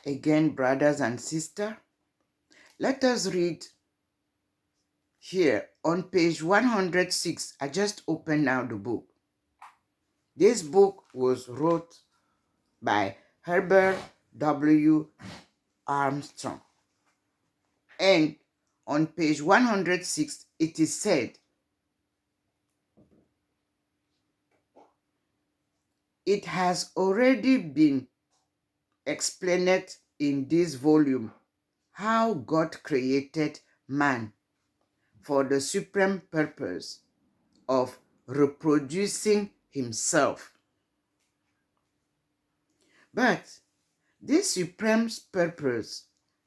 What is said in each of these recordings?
Again, brothers and sisters, let us read here on page 106. I just opened now the book. This book was wrote by Herbert W. Armstrong. And on page 106, it is said, it has already been explained in this volume how God created man for the supreme purpose of reproducing himself. But this supreme purpose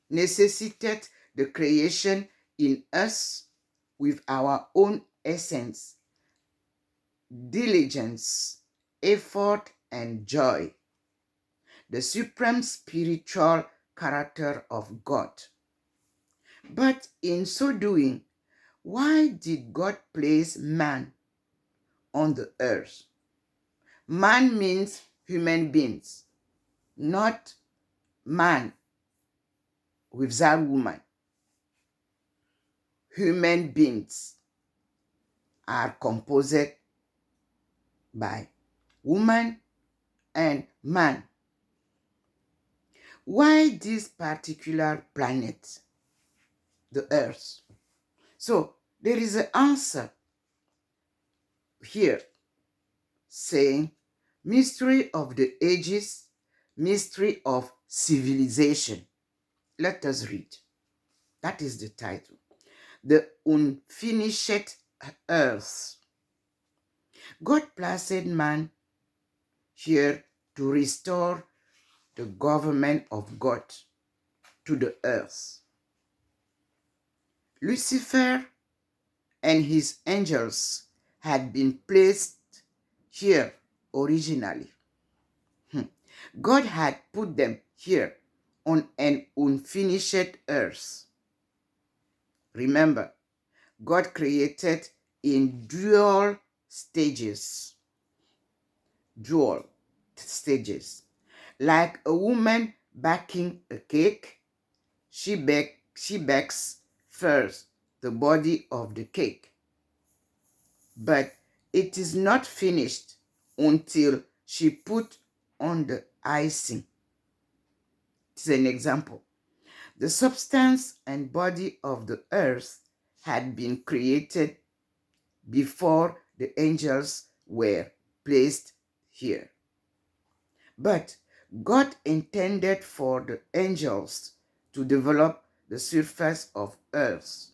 necessitated the creation in us with our own essence, diligence, effort, and joy, the supreme spiritual character of God. But in so doing, why did God place man on the earth? Man means human beings, not man without woman. Human beings are composed by woman and man. Why this particular planet, the earth? So there is an answer here saying, mystery of the ages, mystery of civilization. Let us read. That is the title. The unfinished earth. God placed man here to restore the government of God to the earth. Lucifer and his angels had been placed here originally. God had put them here on an unfinished earth. Remember, God created in dual stages. Like a woman baking a cake, she bakes first the body of the cake. But it is not finished until she put on the icing. It's an example. The substance and body of the earth had been created before the angels were placed here. But God intended for the angels to develop the surface of earth,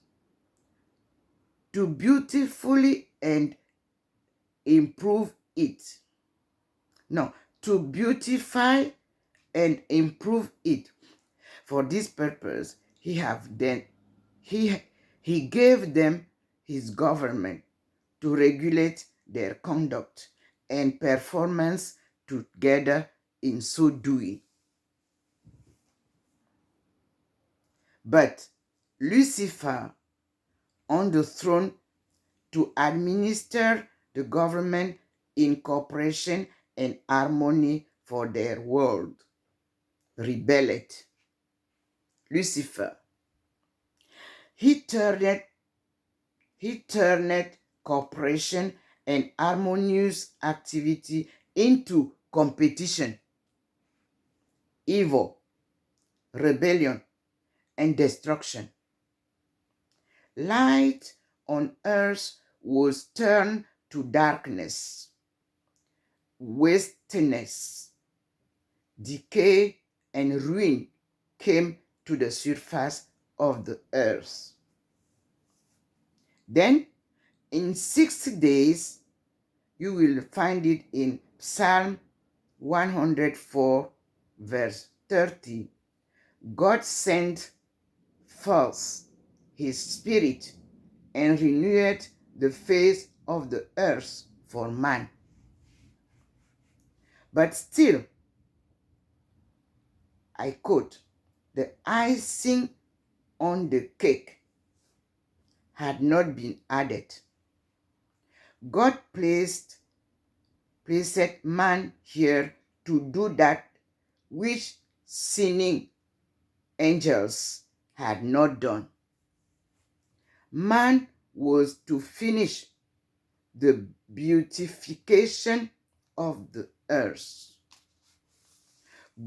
to beautifully and improve it. No, to beautify and improve it. For this purpose, he gave them his government to regulate their conduct and performance together in so doing. But Lucifer on the throne to administer the government in cooperation and harmony for their world, rebelled. Lucifer, he turned cooperation and harmonious activity into competition, evil, rebellion, and destruction. Light on earth was turned to darkness, wastiness, decay, and ruin came to the surface of the earth. Then, in 6 days, you will find it in Psalm 104, verse 30. God sent forth his spirit and renewed the face of the earth for man. But still, I quote, the icing on the cake had not been added. God placed man here to do that which sinning angels had not done. Man was to finish the beautification of the earth.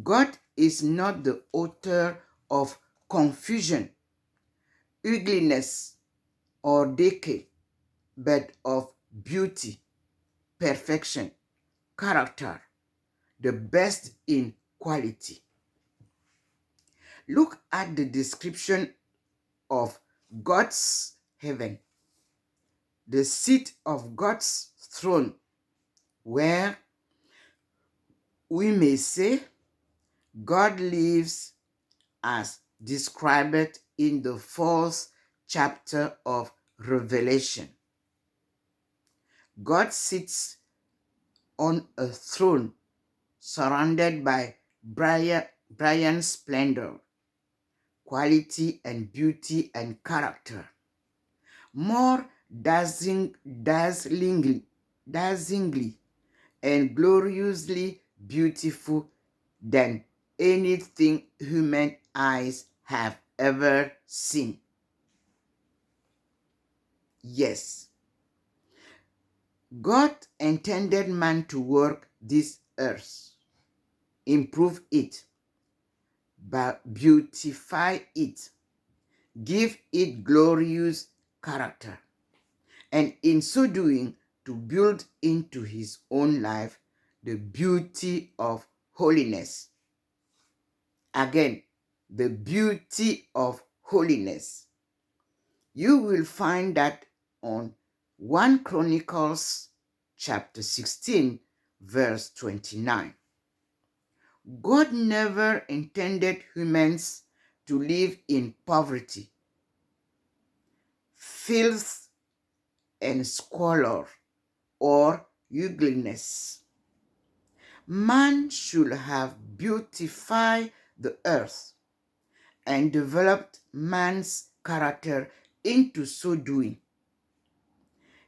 God is not the author of confusion, ugliness, or decay, but of beauty, perfection, character, the best in quality. Look at the description of God's heaven, the seat of God's throne, where we may say God lives as described in the 4th chapter of Revelation. God sits on a throne surrounded by brilliant splendor, quality and beauty and character, more dazzlingly and gloriously beautiful than anything human eyes have ever seen. Yes, God intended man to work this earth, improve it, beautify it, give it glorious character, and in so doing, to build into his own life the beauty of holiness. Again, the beauty of holiness. You will find that on 1 Chronicles chapter 16, verse 29. God never intended humans to live in poverty, filth, and squalor, or ugliness. Man should have beautified the earth and developed man's character into so doing.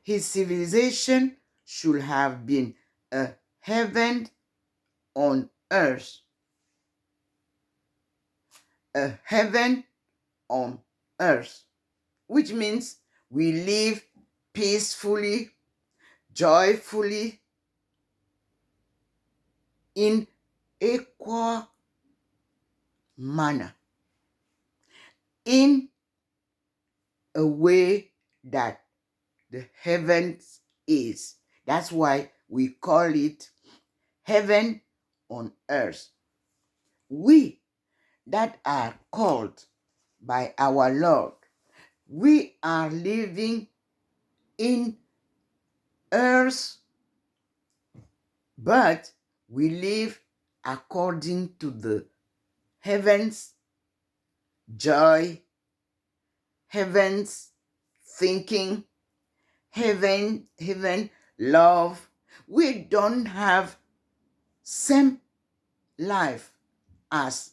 His civilization should have been a heaven on earth, a heaven on earth, which means we live peacefully, joyfully, in equal manner, in a way that the heavens is. That's why we call it heaven on earth. We that are called by our Lord, we are living in earth, but we live according to the heavens joy, heavens thinking, heaven love. We don't have same life as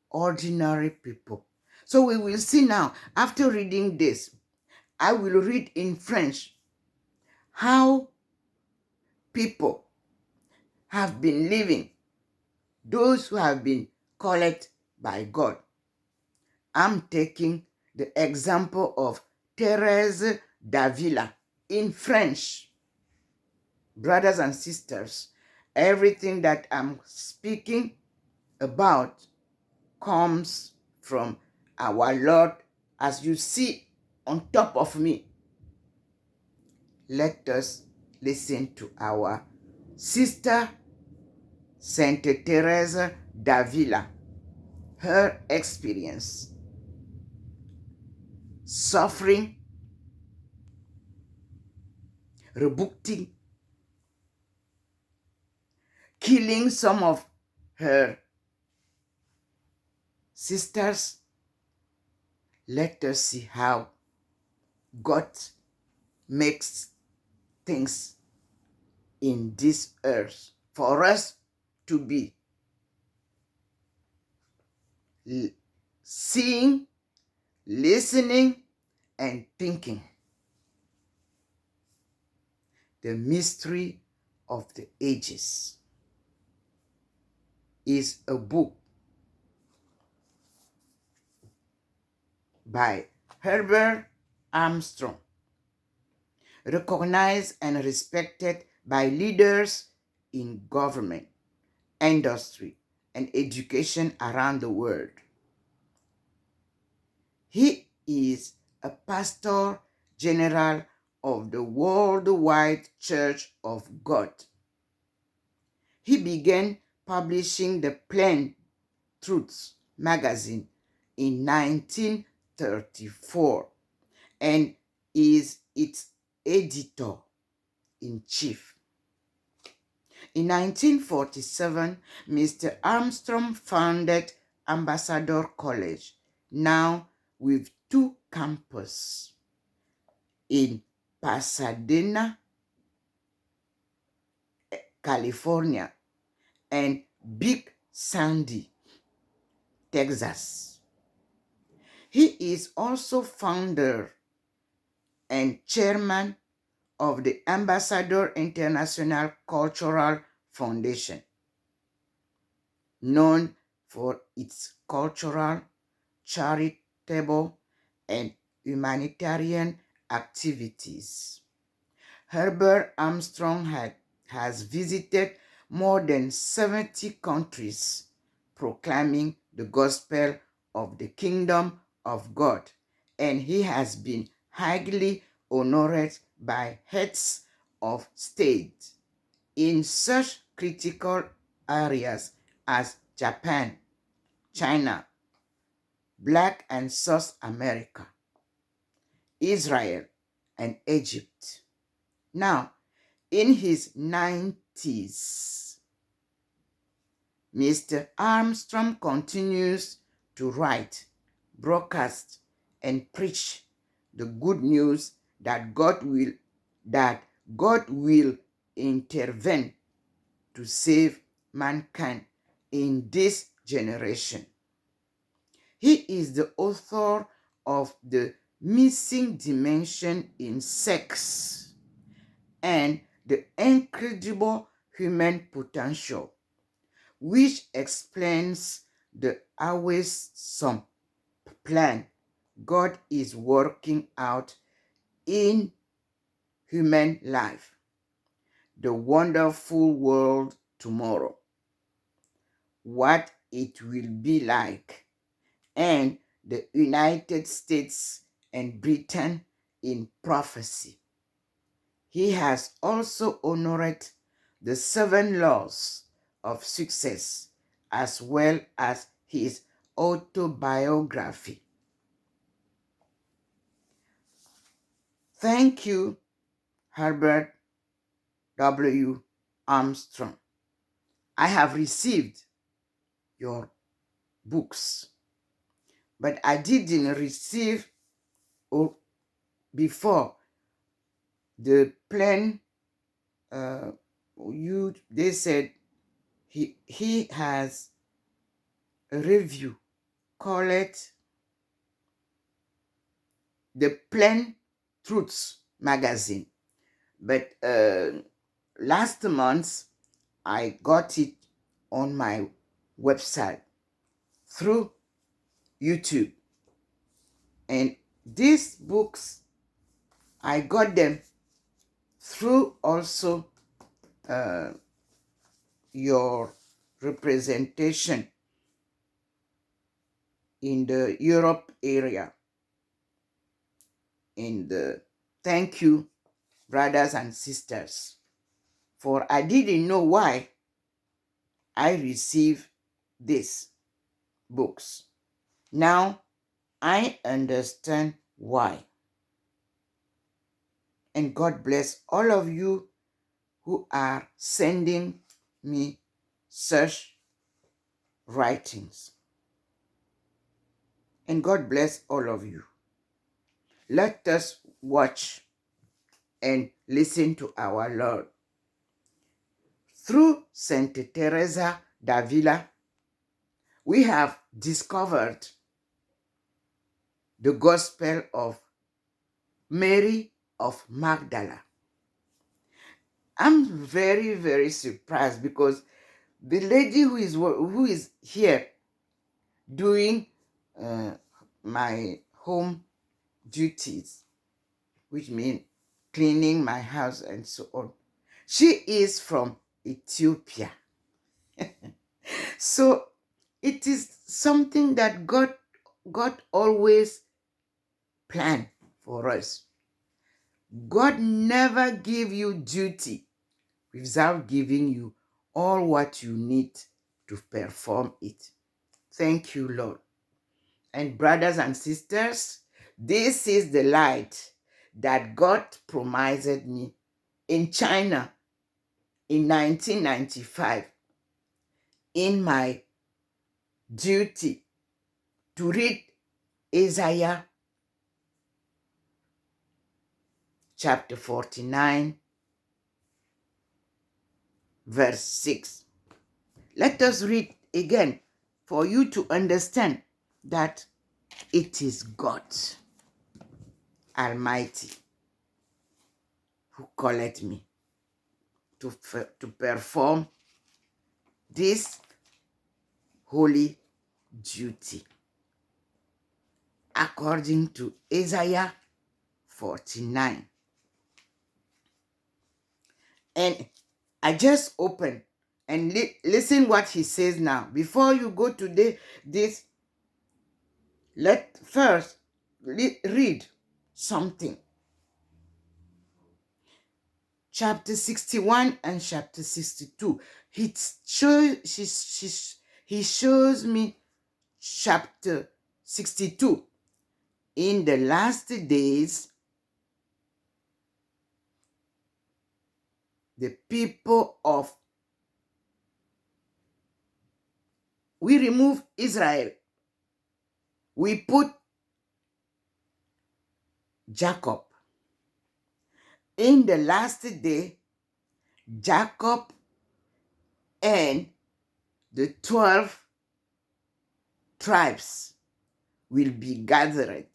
ordinary people. So we will see now, after reading this, I will read in French how people have been living, those who have been called by God. I'm taking the example of Thérèse d'Avila in French. Brothers and sisters, everything that I'm speaking about comes from our Lord, as you see on top of me. Let us listen to our sister, Saint Thérèse d'Avila, her experience, suffering, rebuking, killing some of her sisters. Let us see how God makes things in this earth for us to be seeing, listening, and thinking. The Mystery of the Ages is a book by Herbert Armstrong, recognized and respected by leaders in government, industry, and education around the world. He is a pastor general of the Worldwide Church of God. He began publishing the Plain Truths magazine in 1934 and is its editor-in-chief. In 1947, Mr. Armstrong founded Ambassador College, now with 2 campuses in Pasadena, California, and Big Sandy, Texas. He is also founder and chairman of the Ambassador International Cultural Foundation, known for its cultural, charitable, and humanitarian activities. Herbert Armstrong has visited more than 70 countries, proclaiming the gospel of the kingdom of God, and he has been highly honored by heads of state in such critical areas as Japan, China, Black and South America, Israel, and Egypt. Now, in his 90s, Mr. Armstrong continues to write, broadcast, and preach the good news that God will intervene to save mankind in this generation. He is the author of The Missing Dimension in Sex and The Incredible Human Potential, which explains the awesome plan God is working out in human life, the wonderful world tomorrow, what it will be like, and the United States and Britain in prophecy. He has also honored the 7 laws of success as well as his autobiography. Thank you, Herbert W. Armstrong. I have received your books, but I didn't receive before the plan. They said he has a review, call it the Plain Truths magazine, but last month I got it on my website through YouTube, and these books I got them through also your representation in the Europe area. Thank you, brothers and sisters, for I didn't know why I received these books. Now I understand why. And God bless all of you who are sending me such writings. And God bless all of you. Let us watch and listen to our Lord. Through Saint Teresa d'Avila, we have discovered the gospel of Mary of Magdala. I'm very, very surprised because the lady who is here doing my home duties, which means cleaning my house and so on. She is from Ethiopia. So it is something that God always planned for us. God never give you duty without giving you all what you need to perform it. Thank you, Lord. And brothers and sisters, this is the light that God promised me in China in 1995 in my duty to read Isaiah chapter 49, verse 6. Let us read again for you to understand that it is God Almighty who called me to perform this holy duty according to Isaiah 49. And I just open and listen what he says now. Before you go to this, let first read something. Chapter 61 and chapter 62. He shows me chapter 62. In the last days, the people of, we remove Israel. We put Jacob. In the last day, Jacob and the 12 tribes will be gathered.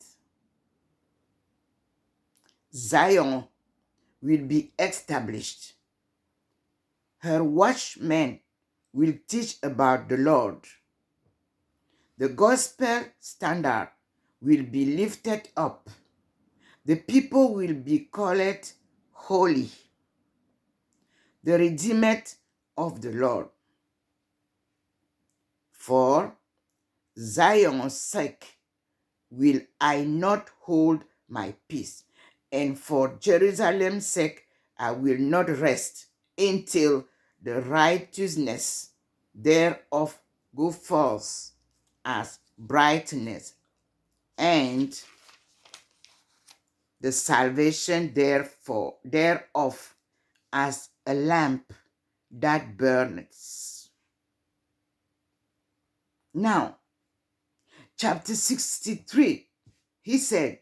Zion will be established. Her watchmen will teach about the Lord. The gospel standard will be lifted up. The people will be called holy, the redeemed of the Lord. For Zion's sake will I not hold my peace, and for Jerusalem's sake I will not rest until the righteousness thereof go forth as brightness, and the salvation thereof as a lamp that burns. Now, chapter 63, he said,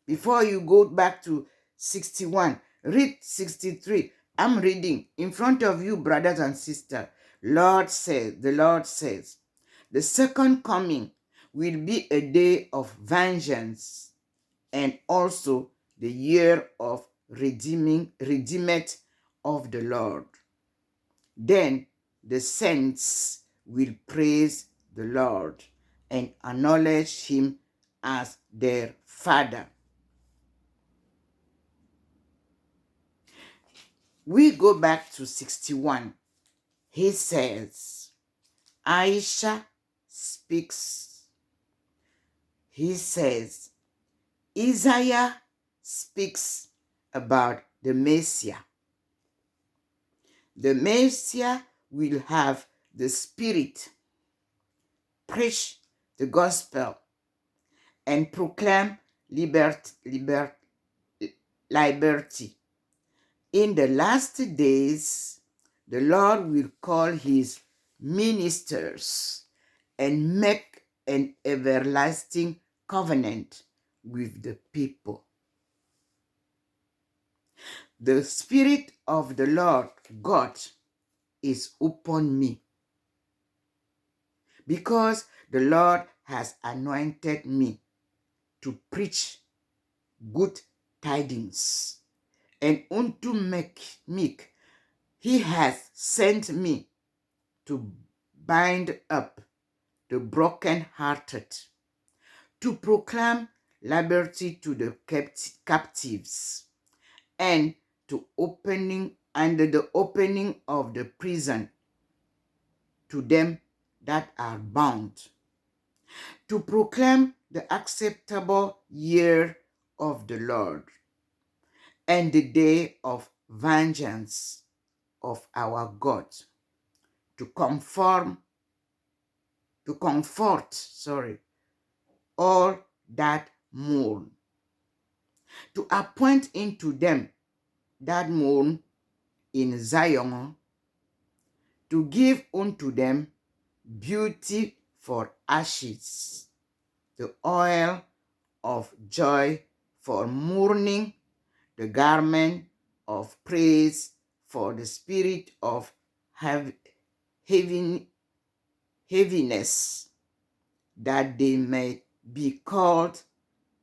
before you go back to 61, read 63. I'm reading in front of you, brothers and sisters. The Lord says, the second coming will be a day of vengeance, and also the year of redeemed of the Lord. Then the saints will praise the Lord and acknowledge him as their Father. We go back to 61. He says, Aisha speaks. He says, Isaiah speaks about the Messiah. The Messiah will have the Spirit, preach the gospel, and proclaim liberty. In the last days, the Lord will call his ministers and make an everlasting covenant with the people. The Spirit of the Lord God is upon me, because the Lord has anointed me to preach good tidings, and unto meek he has sent me to bind up the brokenhearted, to proclaim liberty to the captives, and the opening of the prison to them that are bound, to proclaim the acceptable year of the Lord and the day of vengeance of our God, to comfort all that mourn, to appoint into them that mourn in Zion, to give unto them beauty for ashes, the oil of joy for mourning, the garment of praise for the spirit of heaviness, that they may be called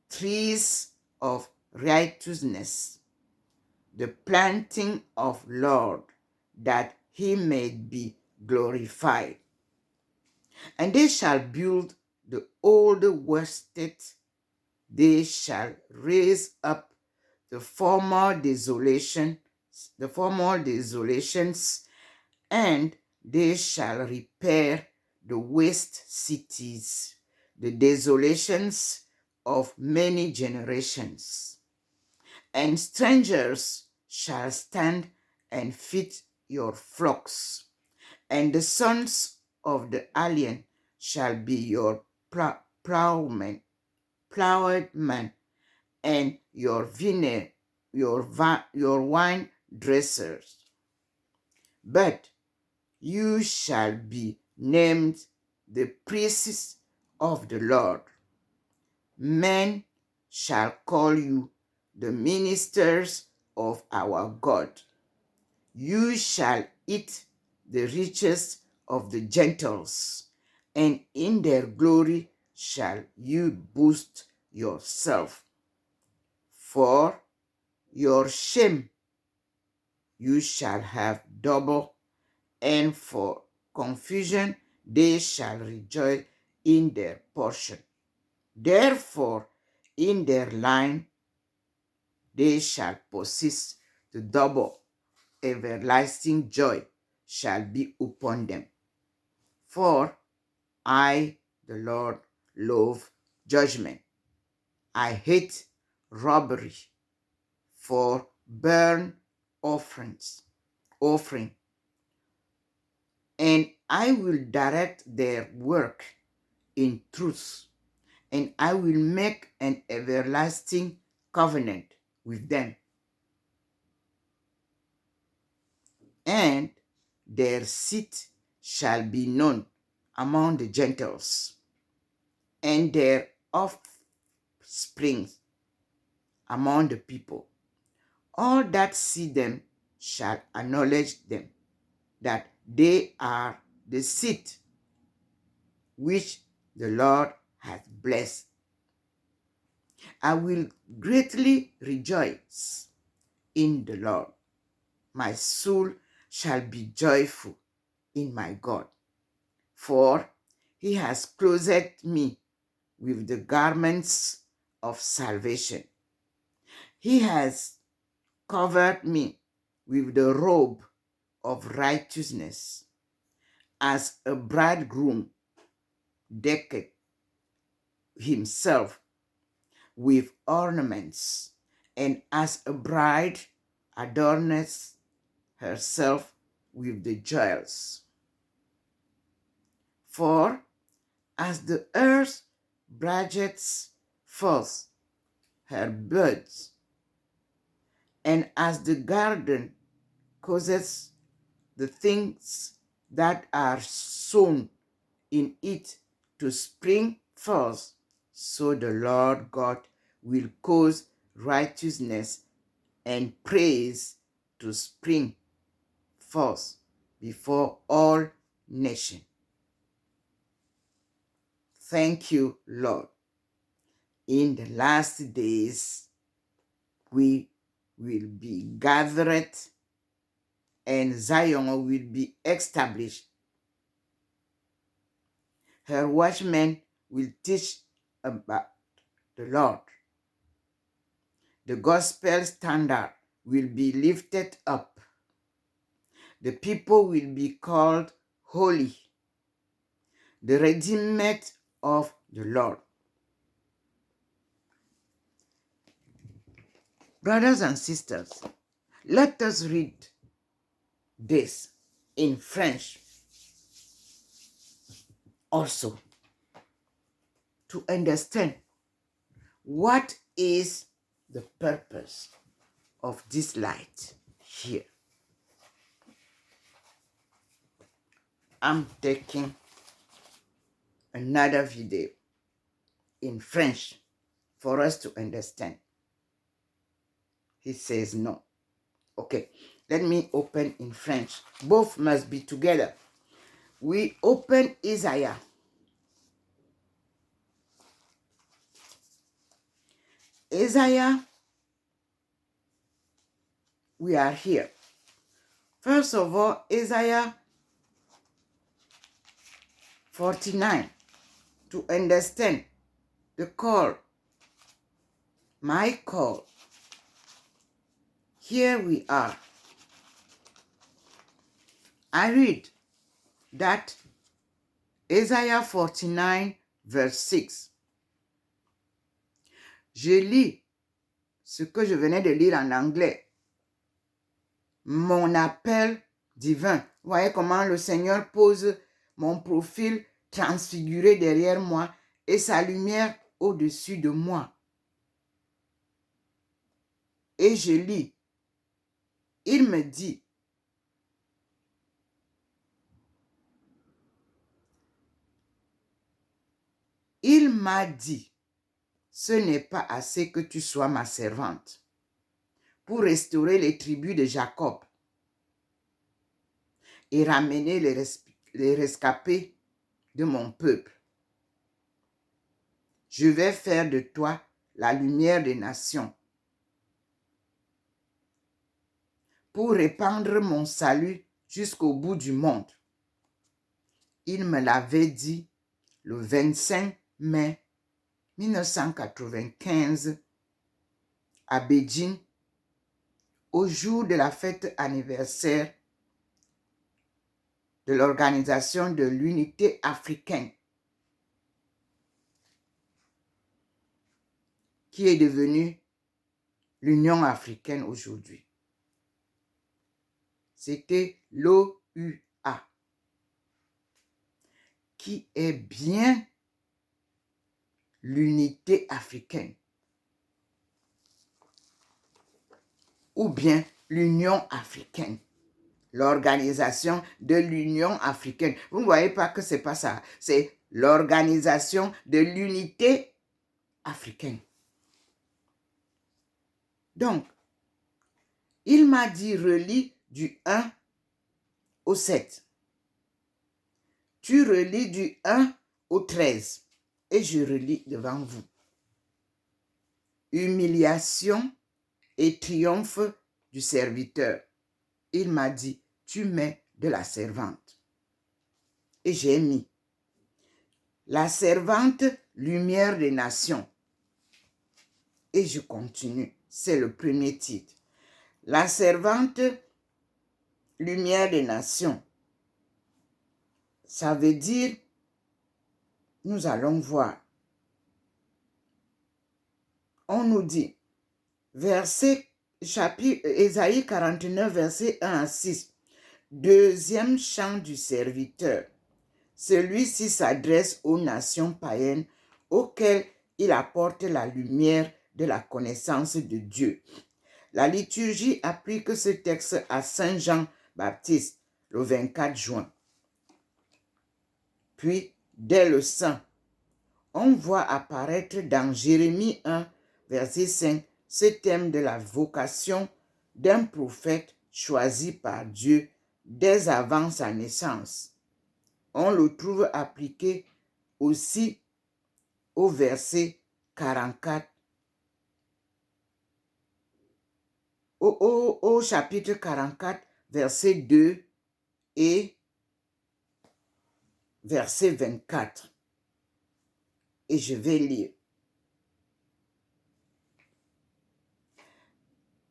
trees of righteousness, the planting of Lord, that he may be glorified. And they shall build the old wasted, they shall raise up the former desolations, and they shall repair the waste cities, the desolations of many generations. And strangers shall stand and feed your flocks, and the sons of the alien shall be your plowmen, plowed man, and your your wine dressers. But you shall be named the priests of the Lord. Men shall call you the ministers of our God. You shall eat the riches of the Gentiles, and in their glory shall you boast yourself. For your shame you shall have double, and for confusion they shall rejoice in their portion. Therefore, in their line they shall possess the double. Everlasting joy shall be upon them. For I, the Lord, love judgment. I hate robbery. For burnt offering, and I will direct their work in truth, and I will make an everlasting covenant with them, and their seat shall be known among the Gentiles, and their offspring among the people. All that see them shall acknowledge them, that they are the seed which the Lord hath blessed. I will greatly rejoice in the Lord. My soul shall be joyful in my God, for he has clothed me with the garments of salvation. He has covered me with the robe of righteousness, as a bridegroom decketh himself with ornaments, and as a bride adorneth herself with the jewels. For as the earth bringeth forth her buds, and as the garden causes the things that are sown in it to spring forth, so the Lord God will cause righteousness and praise to spring forth before all nations. Thank you, Lord. In the last days, we will be gathered, and Zion will be established. Her watchmen will teach about the Lord. The gospel standard will be lifted up. The people will be called holy, the redeemed of the Lord. Brothers and sisters, let us read this in French also to understand what is the purpose of this light here. I'm taking another video in French for us to understand. He says no. Okay, let me open in French. Both must be together. We open Isaiah. Isaiah, we are here. First of all, Isaiah 49, to understand the call, my call. Here we are. I read that Isaiah 49, verse 6. Je lis ce que je venais de lire en anglais. Mon appel divin. Vous voyez comment le Seigneur pose mon profil transfiguré derrière moi et sa lumière au-dessus de moi. Et je lis. Il me dit, il m'a dit, ce n'est pas assez que tu sois ma servante pour restaurer les tribus de Jacob et ramener les rescapés de mon peuple. Je vais faire de toi la lumière des nations pour répandre mon salut jusqu'au bout du monde. Il me l'avait dit le 25 mai 1995 à Beijing, au jour de la fête anniversaire de l'Organisation de l'Unité africaine, qui est devenue l'Union africaine aujourd'hui. C'était l'OUA, qui est bien l'unité africaine, ou bien l'Union africaine, l'organisation de l'Union africaine. Vous ne voyez pas que ce n'est pas ça, c'est l'organisation de l'unité africaine. Donc, il m'a dit, relis du 1 au 7. Tu relis du 1 au 13 et je relis devant vous. Humiliation et triomphe du serviteur. Il m'a dit, tu mets de la servante. Et j'ai mis la servante, lumière des nations. Et je continue. C'est le premier titre. La servante, lumière des nations. Ça veut dire, nous allons voir. On nous dit, chapitre Ésaïe 49, verset 1 à 6, deuxième chant du serviteur. Celui-ci s'adresse aux nations païennes auxquelles il apporte la lumière de la connaissance de Dieu. La liturgie applique ce texte à Saint Jean-Baptiste le 24 juin. Puis, dès le Saint, on voit apparaître dans Jérémie 1, verset 5, ce thème de la vocation d'un prophète choisi par Dieu dès avant sa naissance. On le trouve appliqué aussi au verset 44, au chapitre 44, verset 2 et verset 24. Et je vais lire.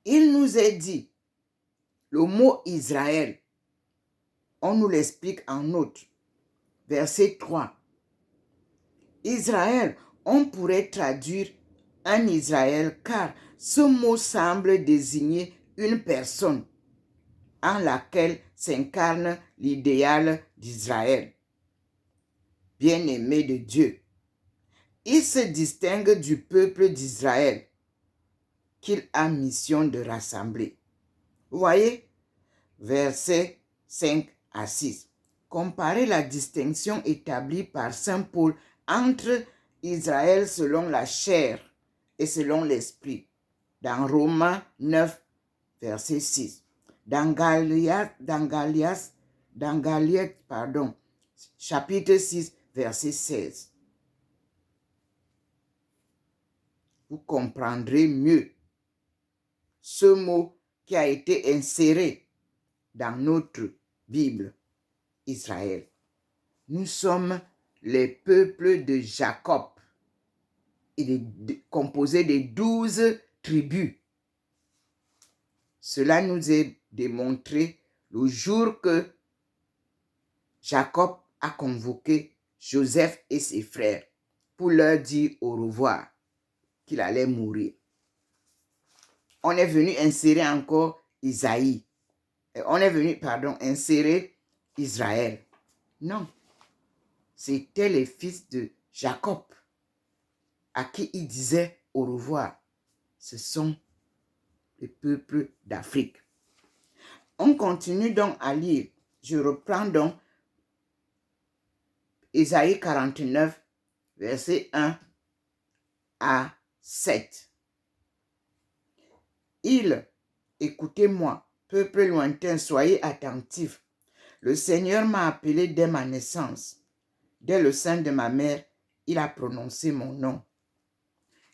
Il nous est dit, le mot Israël, on nous l'explique en outre. Verset 3. Israël, on pourrait traduire un Israël car ce mot semble désigner une personne en laquelle s'incarne l'idéal d'Israël, bien-aimé de Dieu. Il se distingue du peuple d'Israël qu'il a mission de rassembler. Vous voyez, versets 5 à 6. Comparez la distinction établie par Saint Paul entre Israël selon la chair et selon l'esprit dans Romains 9, verset 6. Dans Galates, chapitre 6, verset 16. Vous comprendrez mieux ce mot qui a été inséré dans notre Bible, Israël. Nous sommes les peuples de Jacob. Il est composé de 12 tribus. Cela nous est démontré le jour que Jacob a convoqué Joseph et ses frères pour leur dire au revoir, qu'il allait mourir. On est venu insérer encore Isaïe. On est venu, insérer Israël. Non, c'était les fils de Jacob à qui il disait au revoir. Ce sont les peuples d'Afrique. On continue donc à lire. Je reprends donc Isaïe 49, verset 1 à 7. Écoutez-moi, peuple lointain, soyez attentifs. Le Seigneur m'a appelé dès ma naissance. Dès le sein de ma mère, il a prononcé mon nom.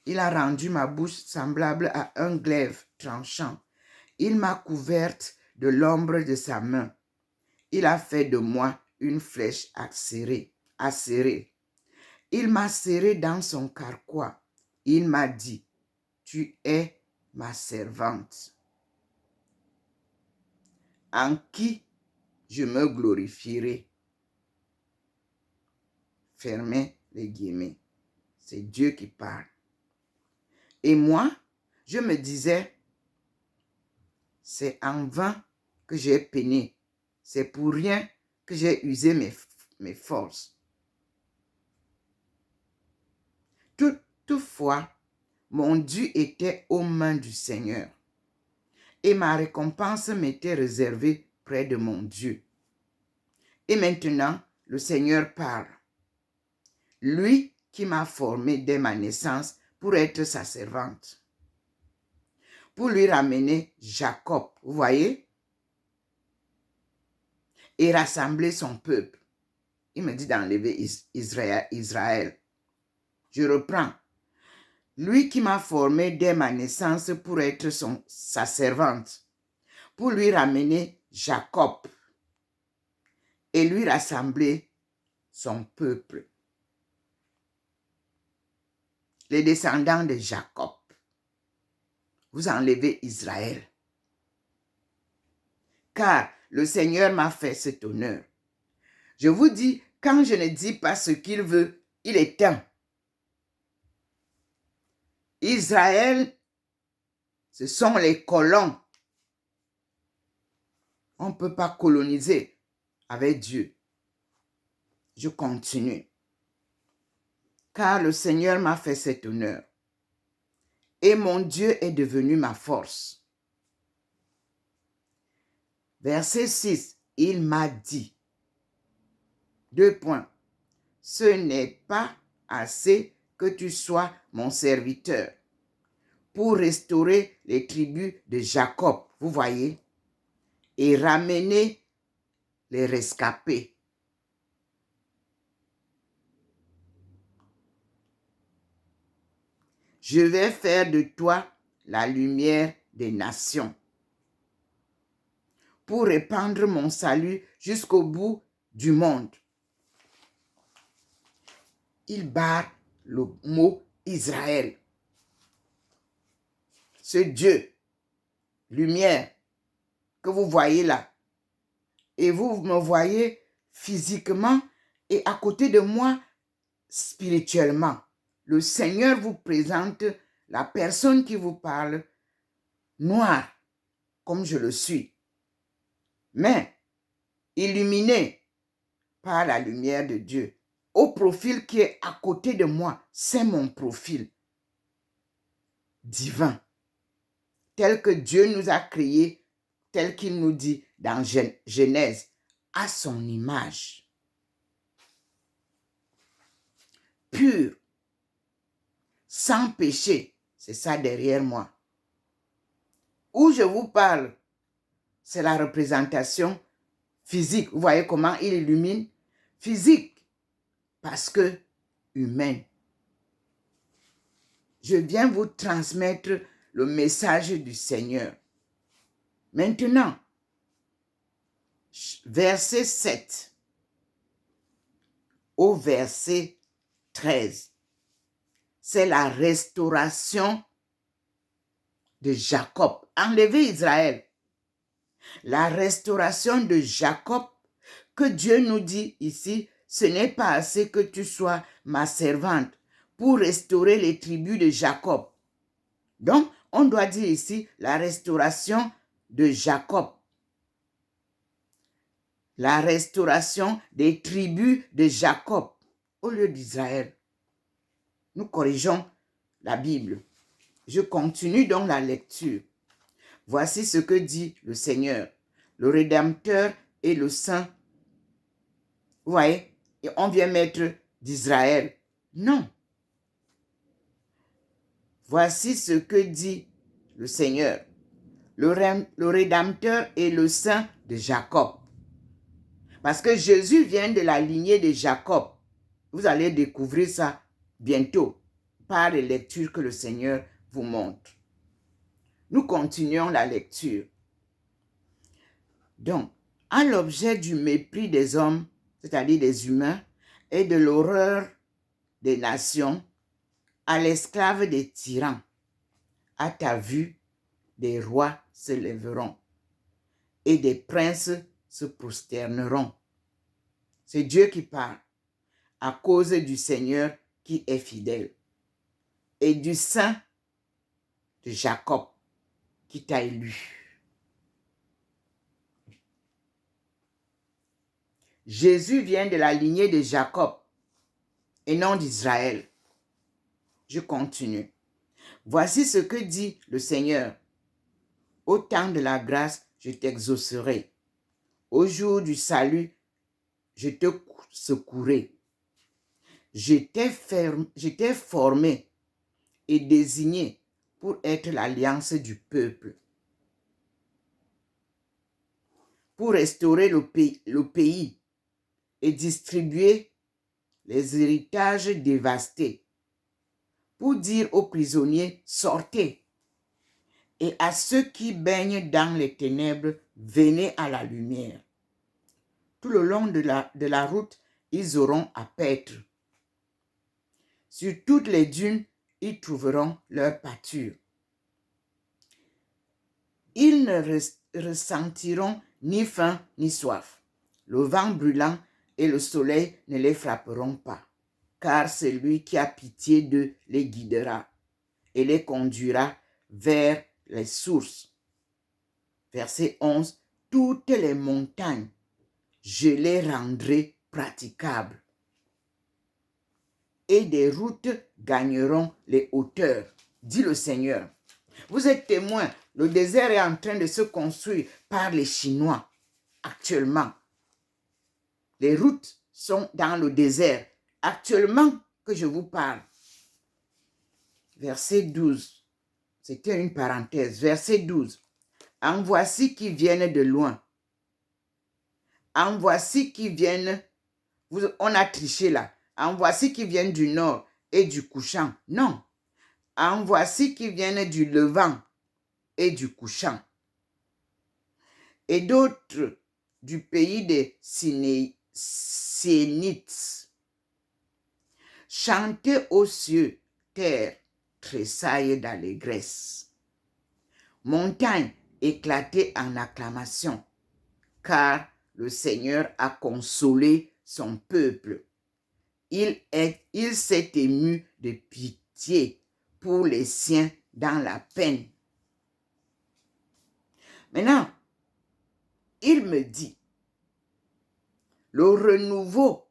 Il a rendu ma bouche semblable à un glaive tranchant. Il m'a couverte de l'ombre de sa main. Il a fait de moi une flèche acérée. Il m'a serré dans son carquois. Il m'a dit, tu es ma servante, en qui je me glorifierai. Fermez les guillemets. C'est Dieu qui parle. Et moi, je me disais, c'est en vain que j'ai peiné. C'est pour rien que j'ai usé mes forces. Toutefois, mon dû était aux mains du Seigneur, et ma récompense m'était réservée près de mon Dieu. Et maintenant, le Seigneur parle. Lui qui m'a formé dès ma naissance pour être sa servante, pour lui ramener Jacob, vous voyez, et rassembler son peuple. Il me dit d'enlever Israël. Je reprends. Lui qui m'a formé dès ma naissance pour être sa servante, pour lui ramener Jacob et lui rassembler son peuple. Les descendants de Jacob. Vous enlevez Israël. Car le Seigneur m'a fait cet honneur. Je vous dis, quand je ne dis pas ce qu'il veut, il est temps. Israël, ce sont les colons. On ne peut pas coloniser avec Dieu. Je continue. Car le Seigneur m'a fait cet honneur. Et mon Dieu est devenu ma force. Verset 6, il m'a dit. 2 points. Ce n'est pas assez que tu sois mon serviteur pour restaurer les tribus de Jacob, vous voyez, et ramener les rescapés. Je vais faire de toi la lumière des nations pour répandre mon salut jusqu'au bout du monde. Il barre le mot Israël. Ce Dieu lumière que vous voyez là. Et vous me voyez physiquement et à côté de moi, spirituellement. Le Seigneur vous présente la personne qui vous parle noire, comme je le suis, mais illuminé par la lumière de Dieu. Au profil qui est à côté de moi, c'est mon profil divin, tel que Dieu nous a créés, tel qu'il nous dit dans Genèse, à son image. Pur, sans péché, c'est ça derrière moi. Où je vous parle, c'est la représentation physique. Vous voyez comment il illumine? Physique, parce que humaine. Je viens vous transmettre le message du Seigneur. Maintenant, verset 7 au verset 13, c'est la restauration de Jacob. Enlevez Israël. La restauration de Jacob que Dieu nous dit ici, ce n'est pas assez que tu sois ma servante pour restaurer les tribus de Jacob. Donc, on doit dire ici la restauration de Jacob. La restauration des tribus de Jacob au lieu d'Israël. Nous corrigeons la Bible. Je continue donc la lecture. Voici ce que dit le Seigneur, le Rédempteur et le Saint. Vous voyez, et on vient mettre d'Israël. Non. Voici ce que dit le Seigneur, le Rédempteur et le Saint de Jacob. Parce que Jésus vient de la lignée de Jacob. Vous allez découvrir ça bientôt par les lectures que le Seigneur vous montre. Nous continuons la lecture. Donc, à l'objet du mépris des hommes, c'est-à-dire des humains, et de l'horreur des nations, à l'esclave des tyrans, à ta vue, des rois se lèveront et des princes se prosterneront. C'est Dieu qui parle, à cause du Seigneur qui est fidèle et du Saint de Jacob qui t'a élu. Jésus vient de la lignée de Jacob et non d'Israël. Je continue. Voici ce que dit le Seigneur. Au temps de la grâce, je t'exaucerai. Au jour du salut, je te secourrai. Je t'ai formé et désigné pour être l'alliance du peuple, pour restaurer le pays et distribuer les héritages dévastés, pour dire aux prisonniers, sortez, et à ceux qui baignent dans les ténèbres, venez à la lumière. Tout le long de la route, ils auront à paître. Sur toutes les dunes, ils trouveront leur pâture. Ils ne ressentiront ni faim ni soif. Le vent brûlant et le soleil ne les frapperont pas, car celui qui a pitié d'eux les guidera et les conduira vers les sources. Verset 11. Toutes les montagnes, je les rendrai praticables, et des routes gagneront les hauteurs, dit le Seigneur. Vous êtes témoins, le désert est en train de se construire par les Chinois actuellement. Les routes sont dans le désert actuellement que je vous parle. Verset 12. C'était une parenthèse. Verset 12. En voici qui viennent de loin. En voici qui viennent, on a triché là. En voici qui viennent du nord et du couchant. Non. En voici qui viennent du levant et du couchant. Et d'autres du pays des Sénites. Chantez aux cieux, terre, tressaille d'allégresse. Montagne, éclatez en acclamation, car le Seigneur a consolé son peuple. Il s'est ému de pitié pour les siens dans la peine. Maintenant, il me dit, le renouveau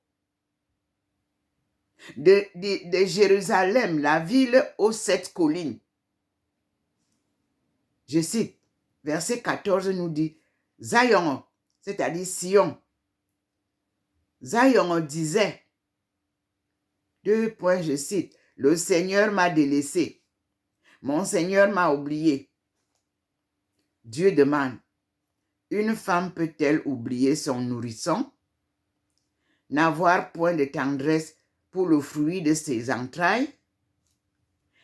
de Jérusalem, la ville aux 7 collines. Je cite, verset 14 nous dit, Zion, c'est-à-dire Sion. Zion disait, je cite, le Seigneur m'a délaissé, mon Seigneur m'a oublié. Dieu demande, une femme peut-elle oublier son nourrisson? N'avoir point de tendresse pour le fruit de ses entrailles?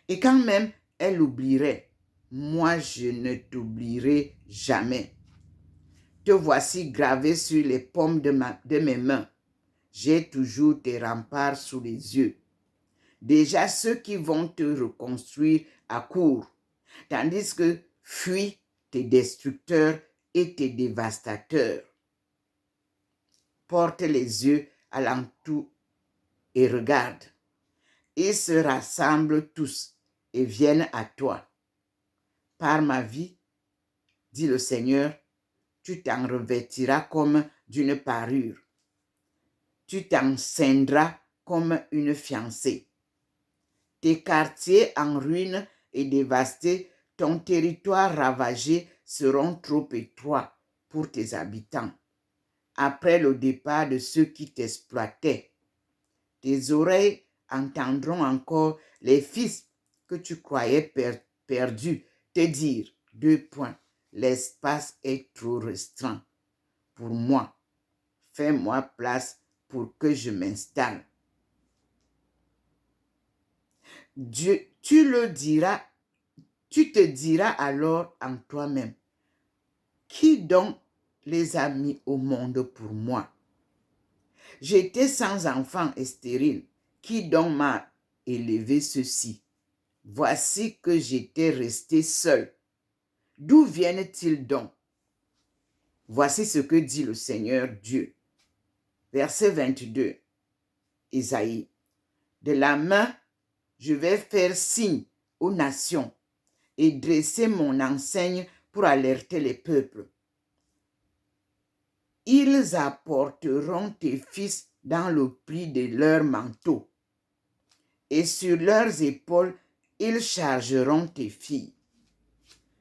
Et quand même elle oublierait, moi je ne t'oublierai jamais. Te voici gravé sur les paumes de mes mains. J'ai toujours tes remparts sous les yeux. Déjà ceux qui vont te reconstruire accourent, tandis que fuient tes destructeurs et tes dévastateurs. Porte les yeux alentour et regarde. Ils se rassemblent tous et viennent à toi. Par ma vie, dit le Seigneur, tu t'en revêtiras comme d'une parure. Tu t'en ceindras comme une fiancée. Tes quartiers en ruine et dévastés, ton territoire ravagé seront trop étroits pour tes habitants. Après le départ de ceux qui t'exploitaient, tes oreilles entendront encore les fils que tu croyais perdus te dire, l'espace est trop restreint pour moi. Fais-moi place pour que je m'installe. Dieu, tu te diras alors en toi-même, qui donc les a mis au monde pour moi? J'étais sans enfant et stérile, qui donc m'a élevé ceci? Voici que j'étais resté seul. D'où viennent-ils donc? Voici ce que dit le Seigneur Dieu. Verset 22, Isaïe. De la main, je vais faire signe aux nations et dresser mon enseigne pour alerter les peuples. Ils apporteront tes fils dans le pli de leurs manteaux, et sur leurs épaules, ils chargeront tes filles.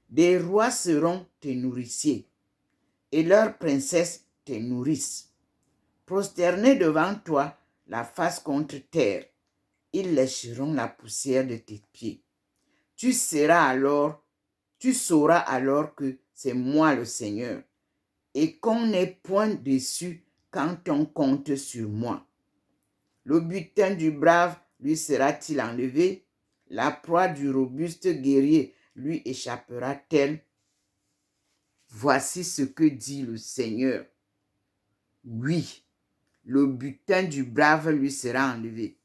Des rois seront tes nourriciers, et leurs princesses tes nourrices. Prosternés devant toi, la face contre terre, ils lécheront la poussière de tes pieds. Tu sauras alors que c'est moi le Seigneur, et qu'on n'est point déçu quand on compte sur moi. Le butin du brave lui sera-t-il enlevé? La proie du robuste guerrier lui échappera-t-elle? Voici ce que dit le Seigneur. Oui, le butin du brave lui sera enlevé.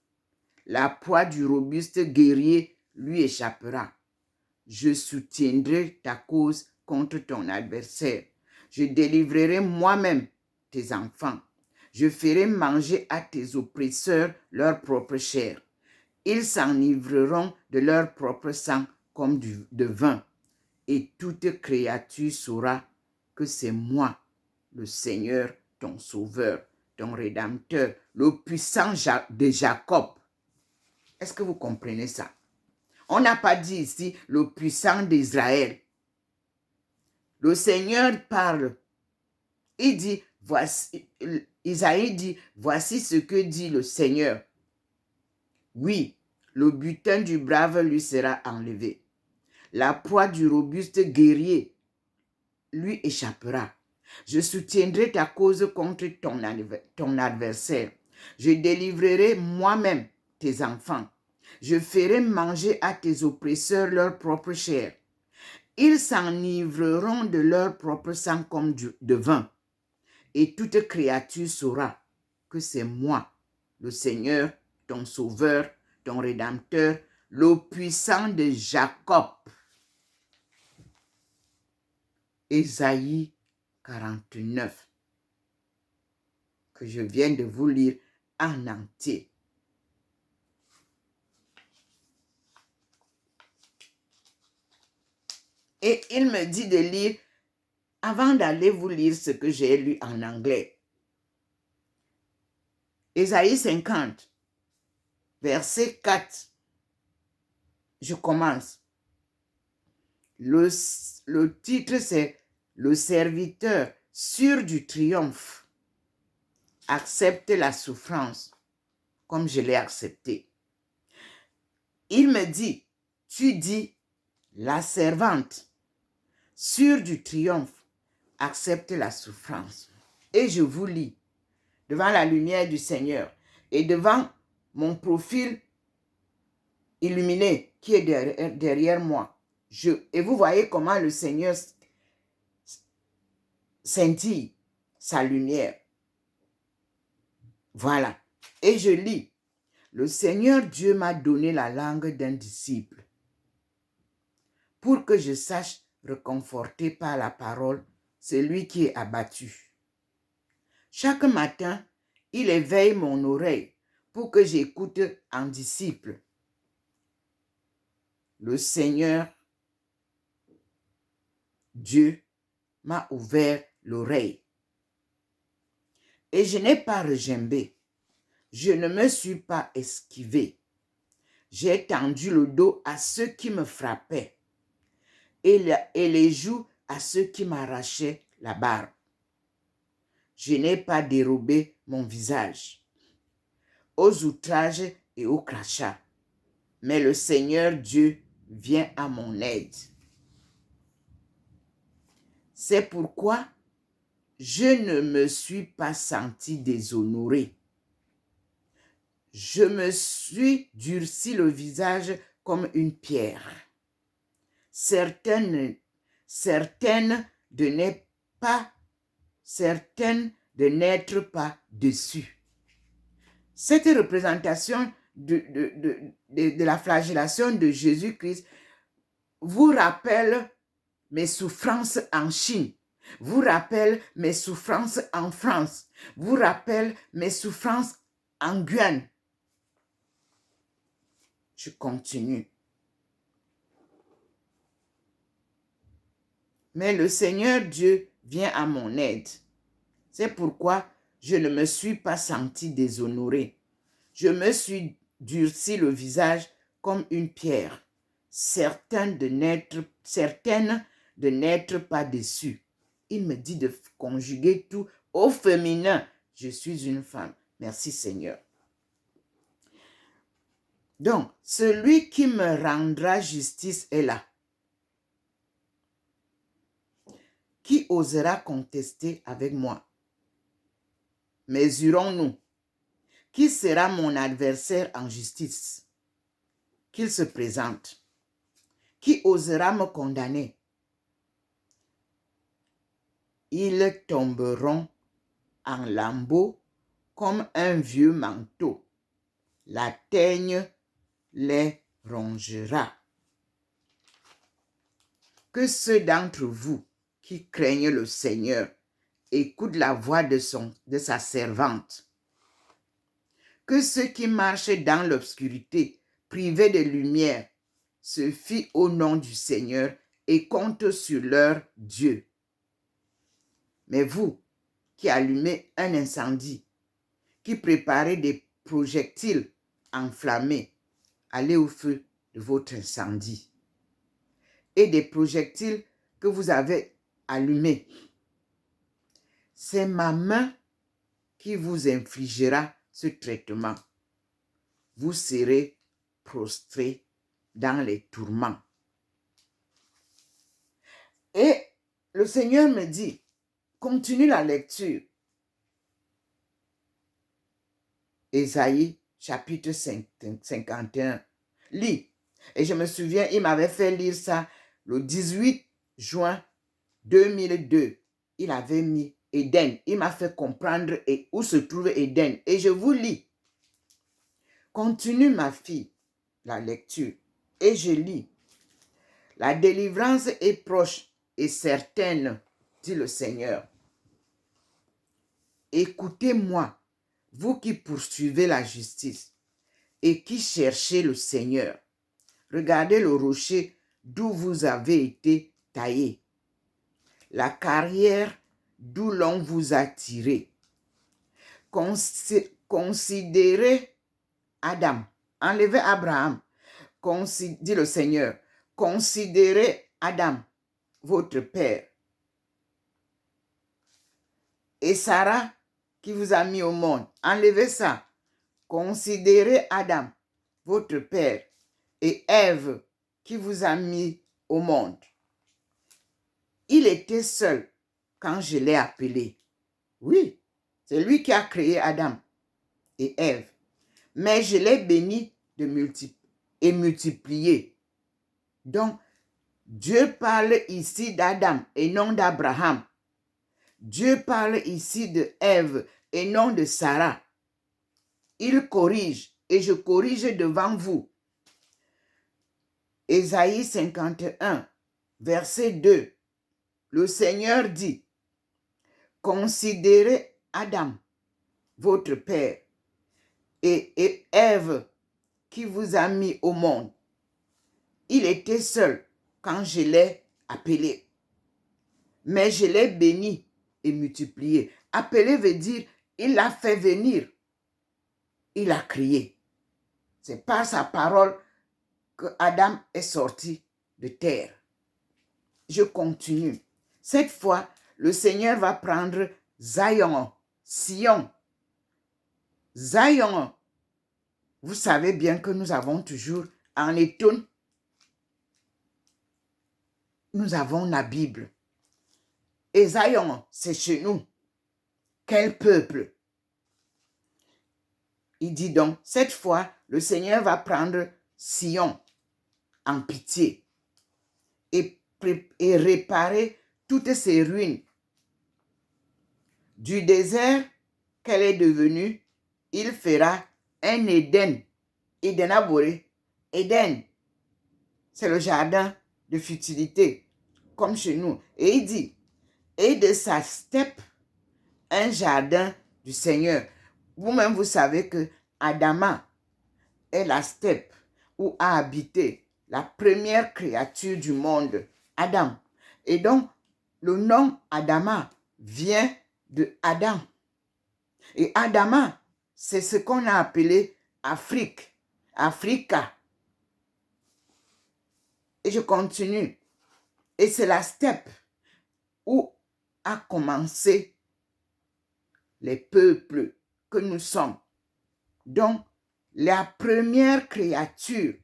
La proie du robuste guerrier lui échappera. Je soutiendrai ta cause contre ton adversaire. Je délivrerai moi-même tes enfants. Je ferai manger à tes oppresseurs leur propre chair. Ils s'enivreront de leur propre sang comme de vin. Et toute créature saura que c'est moi, le Seigneur, ton Sauveur, ton Rédempteur, le puissant de Jacob. Est-ce que vous comprenez ça? On n'a pas dit ici le puissant d'Israël. Le Seigneur parle. Il dit, Isaïe dit, voici ce que dit le Seigneur. Oui, le butin du brave lui sera enlevé. La proie du robuste guerrier lui échappera. Je soutiendrai ta cause contre ton adversaire. Je délivrerai moi-même tes enfants. Je ferai manger à tes oppresseurs leur propre chair. Ils s'enivreront de leur propre sang comme de vin. Et toute créature saura que c'est moi, le Seigneur, ton Sauveur, ton Rédempteur, le puissant de Jacob. Ésaïe 49, que je viens de vous lire en entier. Et il me dit de lire, avant d'aller vous lire ce que j'ai lu en anglais. Ésaïe 50, verset 4. Je commence. Le titre, c'est « Le serviteur sûr du triomphe accepte la souffrance comme je l'ai accepté. » Il me dit, tu dis, la servante sûre du triomphe accepte la souffrance. Et je vous lis devant la lumière du Seigneur et devant mon profil illuminé qui est derrière moi. Et vous voyez comment le Seigneur scintille sa lumière. Voilà. Et je lis. Le Seigneur Dieu m'a donné la langue d'un disciple pour que je sache réconforter par la parole celui qui est abattu. Chaque matin, il éveille mon oreille pour que j'écoute en disciple. Le Seigneur Dieu m'a ouvert l'oreille. Et je n'ai pas regimbé. Je ne me suis pas esquivé. J'ai tendu le dos à ceux qui me frappaient et les joues à ceux qui m'arrachaient la barbe. Je n'ai pas dérobé mon visage aux outrages et aux crachats. Mais le Seigneur Dieu vient à mon aide. C'est pourquoi je ne me suis pas senti déshonoré. Je me suis durci le visage comme une pierre. Certaines de n'être pas dessus. Cette représentation de la flagellation de Jésus-Christ vous rappelle mes souffrances en Chine, vous rappelle mes souffrances en France, vous rappelle mes souffrances en Guyane. Je continue. Mais le Seigneur Dieu vient à mon aide. C'est pourquoi je ne me suis pas senti déshonoré. Je me suis durci le visage comme une pierre. Certaines de n'être pas déçues. Il me dit de conjuguer tout au féminin. Je suis une femme. Merci Seigneur. Donc, celui qui me rendra justice est là. Qui osera contester avec moi? Mesurons-nous. Qui sera mon adversaire en justice? Qu'il se présente. Qui osera me condamner? Ils tomberont en lambeaux comme un vieux manteau. La teigne les rongera. Que ceux d'entre vous qui craignent le Seigneur écoutent la voix de sa servante. Que ceux qui marchent dans l'obscurité, privés de lumière, se fient au nom du Seigneur et comptent sur leur Dieu. Mais vous, qui allumez un incendie, qui préparez des projectiles enflammés, allez au feu de votre incendie. Et des projectiles que vous avez allumés, c'est ma main qui vous infligera ce traitement. Vous serez prostrés dans les tourments. Et le Seigneur me dit, continue la lecture. Ésaïe, chapitre 51. Lis. Et je me souviens, il m'avait fait lire ça le 18 juin 2002. Il avait mis Éden. Il m'a fait comprendre où se trouve Éden. Et je vous lis. Continue, ma fille, la lecture. Et je lis. La délivrance est proche est certaine, dit le Seigneur. Écoutez-moi, vous qui poursuivez la justice et qui cherchez le Seigneur. Regardez le rocher d'où vous avez été taillé, la carrière d'où l'on vous a tiré. Considérez Adam, enlevez Abraham, dit le Seigneur. Considérez Adam, votre père, et Sarah qui vous a mis au monde. Enlevez ça. Considérez Adam, votre père, et Ève qui vous a mis au monde. Il était seul quand je l'ai appelé. Oui, c'est lui qui a créé Adam et Ève. Mais je l'ai béni et multiplié. Donc, Dieu parle ici d'Adam et non d'Abraham. Dieu parle ici de Ève et non de Sarah. Il corrige et je corrige devant vous. Ésaïe 51, verset 2. Le Seigneur dit, considérez Adam, votre père, et Ève qui vous a mis au monde. Il était seul quand je l'ai appelé, mais je l'ai béni et multiplié. Appeler veut dire, il l'a fait venir. Il a crié. C'est par sa parole que Adam est sorti de terre. Je continue. Cette fois, le Seigneur va prendre Zion, Sion. Zion, vous savez bien que nous avons toujours en étonne, nous avons la Bible. Et Zion, c'est chez nous. Quel peuple! Il dit donc, cette fois, le Seigneur va prendre Sion en pitié et réparer toutes ses ruines. Du désert qu'elle est devenue, il fera un Éden. Éden Aboré. Éden, c'est le jardin de futilité, comme chez nous. Et il dit, et de sa steppe, un jardin du Seigneur. Vous-même, vous savez que Adama est la steppe où a habité la première créature du monde, Adam. Et donc, le nom Adama vient de Adam. Et Adama, c'est ce qu'on a appelé Afrique, Africa. Et je continue. Et c'est la steppe où a commencé les peuples que nous sommes. Donc, la première créature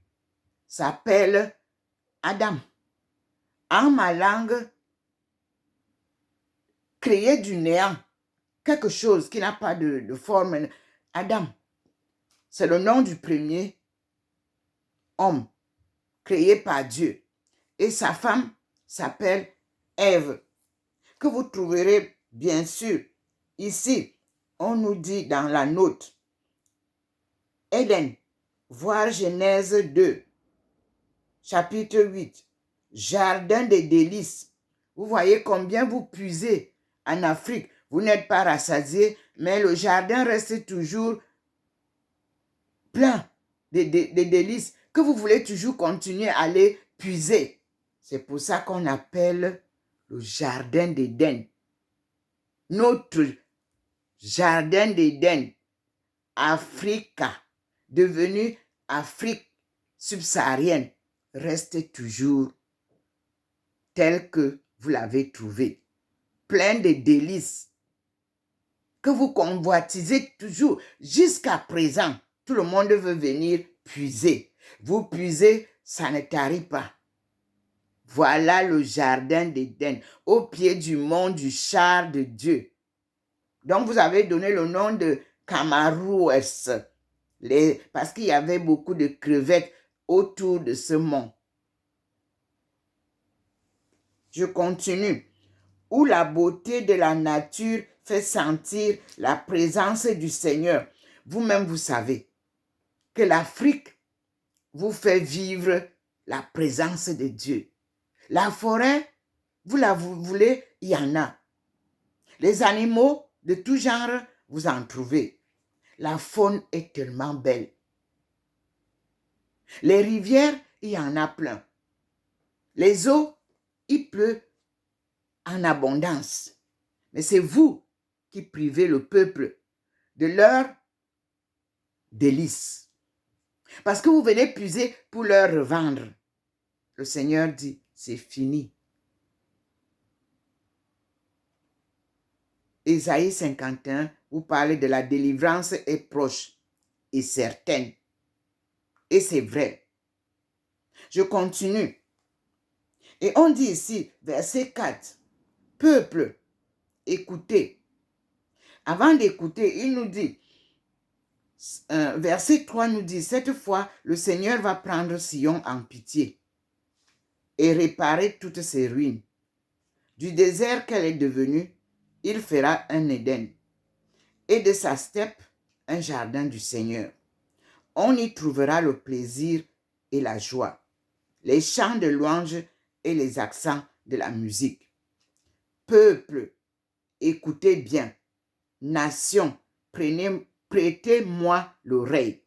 s'appelle Adam. En ma langue, créé du néant, quelque chose qui n'a pas de forme. Adam, c'est le nom du premier homme créé par Dieu. Et sa femme s'appelle Ève, que vous trouverez bien sûr ici. On nous dit dans la note, Éden, voir Genèse 2, chapitre 8, jardin des délices. Vous voyez combien vous puisez en Afrique. Vous n'êtes pas rassasié, mais le jardin reste toujours plein de délices que vous voulez toujours continuer à aller puiser. C'est pour ça qu'on appelle le jardin d'Éden. Notre jardin d'Éden, Africa, devenu Afrique subsaharienne, reste toujours tel que vous l'avez trouvé. Plein de délices que vous convoitisez toujours jusqu'à présent. Tout le monde veut venir puiser. Vous puisez, ça ne tarit pas. Voilà le jardin d'Éden, au pied du mont du char de Dieu. Donc, vous avez donné le nom de Camarouès, parce qu'il y avait beaucoup de crevettes autour de ce mont. Je continue. Où la beauté de la nature fait sentir la présence du Seigneur. Vous-même, vous savez que l'Afrique vous fait vivre la présence de Dieu. La forêt Vous la voulez, il y en a. Les animaux de tout genre, vous en trouvez. La faune est tellement belle. Les rivières, il y en a plein. Les eaux, il pleut en abondance. Mais c'est vous qui privez le peuple de leurs délices. Parce que vous venez puiser pour leur revendre. Le Seigneur dit, c'est fini. Ésaïe 51, vous parlez de la délivrance est proche et certaine. Et c'est vrai. Je continue. Et on dit ici, verset 4, peuple, écoutez. Avant d'écouter, il nous dit, verset 3 nous dit, cette fois, le Seigneur va prendre Sion en pitié et réparer toutes ses ruines. Du désert qu'elle est devenue, il fera un Éden, et de sa steppe, un jardin du Seigneur. On y trouvera le plaisir et la joie, les chants de louange et les accents de la musique. Peuple, écoutez bien. Nation, prêtez-moi l'oreille.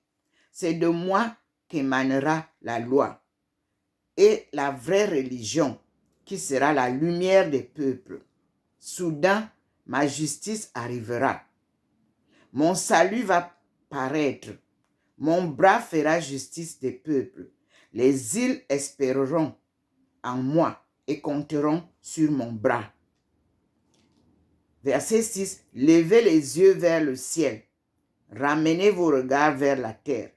C'est de moi qu'émanera la loi et la vraie religion qui sera la lumière des peuples. Soudain, ma justice arrivera. Mon salut va paraître. Mon bras fera justice des peuples. Les îles espéreront en moi et compteront sur mon bras. Verset 6. Levez les yeux vers le ciel. Ramenez vos regards vers la terre.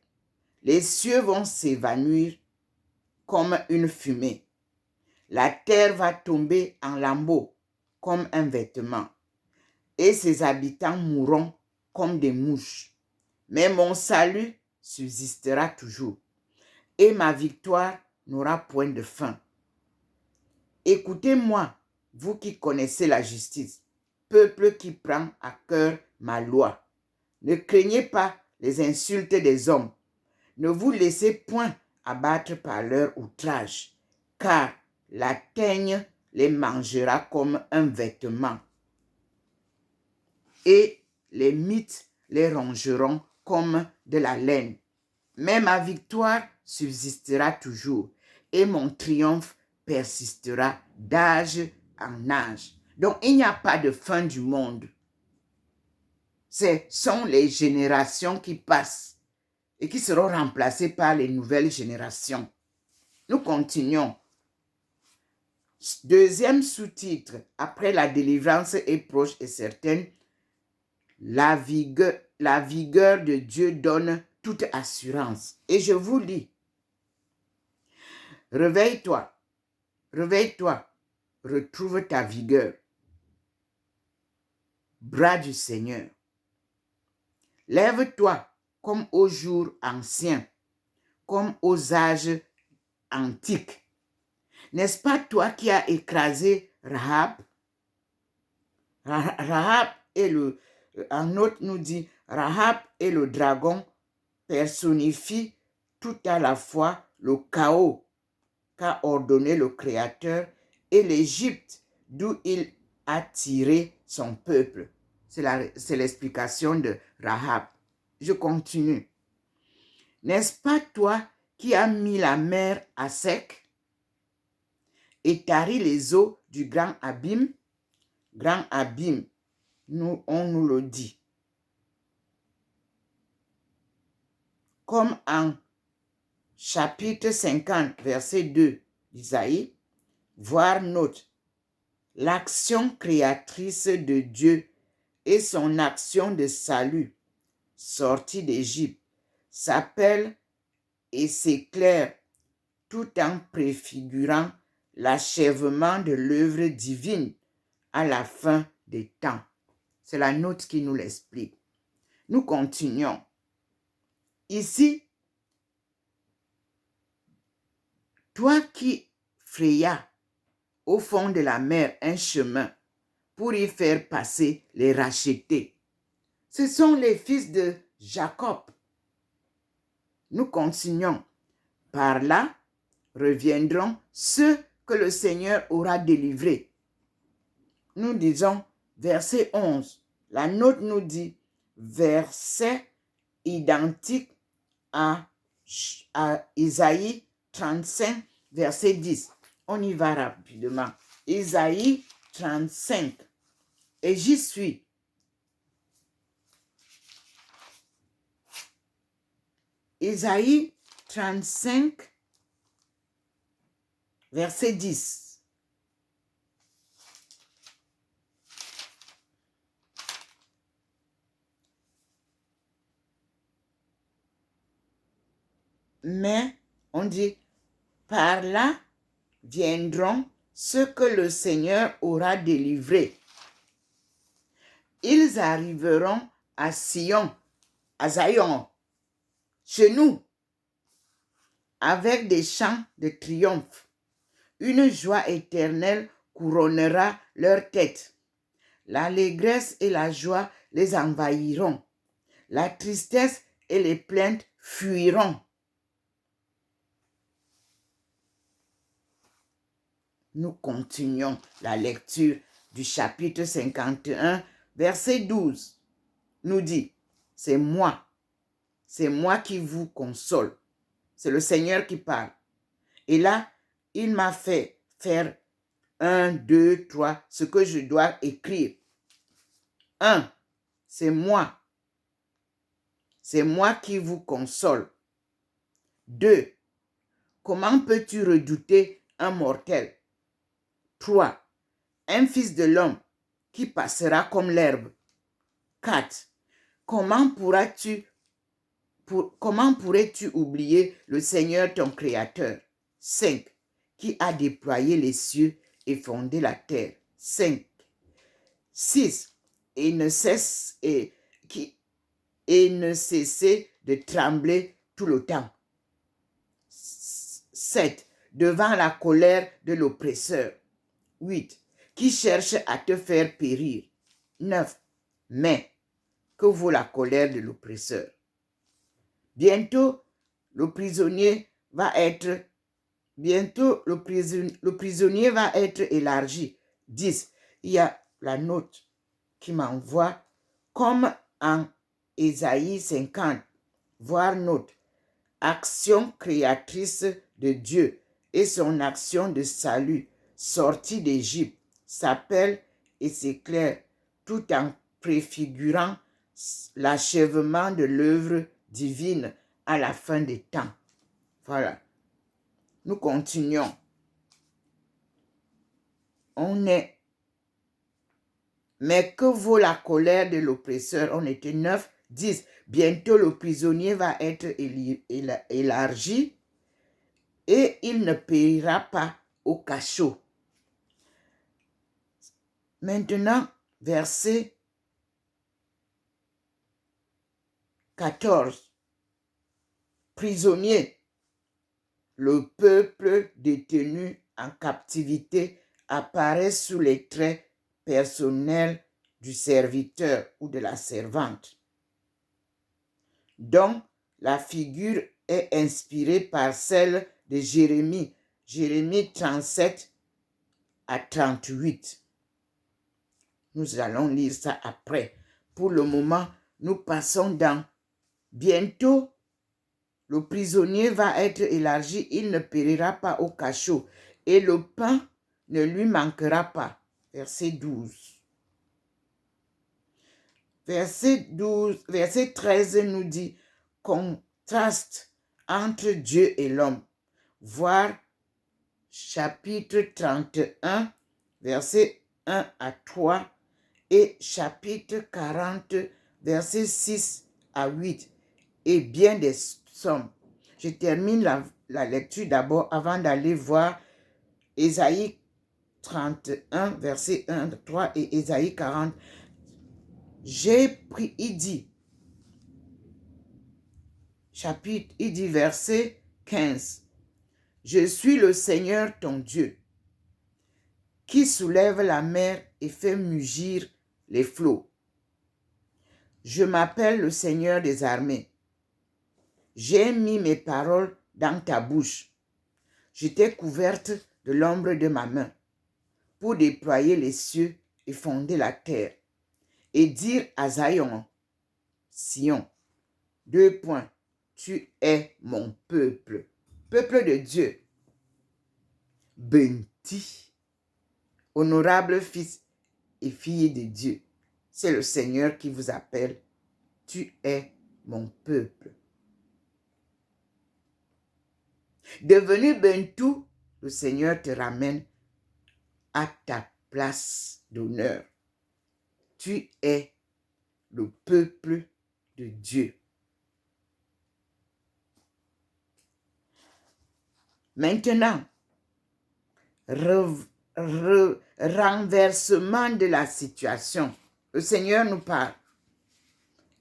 Les cieux vont s'évanouir comme une fumée. La terre va tomber en lambeaux comme un vêtement. Et ses habitants mourront comme des mouches. Mais mon salut subsistera toujours. Et ma victoire n'aura point de fin. Écoutez-moi, vous qui connaissez la justice, peuple qui prend à cœur ma loi. Ne craignez pas les insultes des hommes. Ne vous laissez point abattre par leur outrage, car la teigne les mangera comme un vêtement, et les mites les rongeront comme de la laine. Mais ma victoire subsistera toujours, et mon triomphe persistera d'âge en âge. Donc, il n'y a pas de fin du monde. Ce sont les générations qui passent et qui seront remplacées par les nouvelles générations. Nous continuons. Deuxième sous-titre, après la délivrance est proche et certaine, la vigueur de Dieu donne toute assurance. Et je vous lis, réveille-toi, réveille-toi, retrouve ta vigueur. Bras du Seigneur. Lève-toi comme aux jours anciens, comme aux âges antiques. N'est-ce pas toi qui as écrasé Rahab? Rahab est un autre nous dit, Rahab et le dragon personnifient tout à la fois le chaos qu'a ordonné le Créateur et l'Égypte d'où il a tiré son peuple. C'est l'explication de Rahab. Je continue. N'est-ce pas toi qui as mis la mer à sec et tari les eaux du grand abîme? Grand abîme, on nous le dit. Comme en chapitre 50, verset 2 d'Isaïe, voir note l'action créatrice de Dieu et son action de salut, sortie d'Égypte, s'appelle et s'éclaire tout en préfigurant l'achèvement de l'œuvre divine à la fin des temps. C'est la note qui nous l'explique. Nous continuons. Ici, toi qui frayas au fond de la mer un chemin pour y faire passer les rachetés. Ce sont les fils de Jacob. Nous continuons. Par là reviendront ceux que le Seigneur aura délivrés nous disons verset 11. La note nous dit verset identique à Isaïe 35, verset 10. On y va rapidement. Isaïe 35. Et j'y suis. Isaïe 35, verset 10. Mais on dit, par là viendront ceux que le Seigneur aura délivrés. Ils arriveront à Sion, à Zion, chez nous, avec des chants de triomphe. Une joie éternelle couronnera leur tête. L'allégresse et la joie les envahiront. La tristesse et les plaintes fuiront. Nous continuons la lecture du chapitre 51, verset 12. Nous dit, c'est moi qui vous console. C'est le Seigneur qui parle. Et là, il m'a fait faire 1, 2, 3, ce que je dois écrire. 1, c'est moi. C'est moi qui vous console. 2, comment peux-tu redouter un mortel? 3, un fils de l'homme qui passera comme l'herbe. 4, comment pourrais-tu oublier le Seigneur ton Créateur? 5, qui a déployé les cieux et fondé la terre. 5, 6, et ne cessait de trembler tout le temps. 7, devant la colère de l'oppresseur. 8, qui cherche à te faire périr. 9, mais que vaut la colère de l'oppresseur? Bientôt, le prisonnier va être élargi. 10, il y a la note qui m'envoie comme en Ésaïe 50, voir note, action créatrice de Dieu et son action de salut, sortie d'Égypte, s'appelle et s'éclaire tout en préfigurant l'achèvement de l'œuvre divine à la fin des temps. Voilà. Nous continuons. Mais que vaut la colère de l'oppresseur? On était 9, 10. Bientôt le prisonnier va être élargi et il ne périra pas au cachot. Maintenant, verset 14. Prisonnier, le peuple détenu en captivité apparaît sous les traits personnels du serviteur ou de la servante. Donc, la figure est inspirée par celle de Jérémie, Jérémie 37 à 38. Nous allons lire ça après. Pour le moment, nous passons dans bientôt. Le prisonnier va être élargi, il ne périra pas au cachot, et le pain ne lui manquera pas. Verset 12. Verset 13 nous dit, contraste entre Dieu et l'homme. Voir chapitre 31, verset 1 à 3, et chapitre 40, verset 6 à 8, et bien des sommes. Je termine la lecture d'abord avant d'aller voir Ésaïe 31, verset 1 à 3 et Ésaïe 40. J'ai pris, il dit, verset 15. Je suis le Seigneur ton Dieu, qui soulève la mer et fait mugir les flots. Je m'appelle le Seigneur des armées. J'ai mis mes paroles dans ta bouche. Je t'ai couverte de l'ombre de ma main pour déployer les cieux et fonder la terre, et dire à Zion, Sion, deux points, tu es mon peuple, peuple de Dieu, béni, honorable fils et fille de Dieu. C'est le Seigneur qui vous appelle, tu es mon peuple. Devenu Bentou, le Seigneur te ramène à ta place d'honneur. Tu es le peuple de Dieu. Maintenant, renversement de la situation. Le Seigneur nous parle.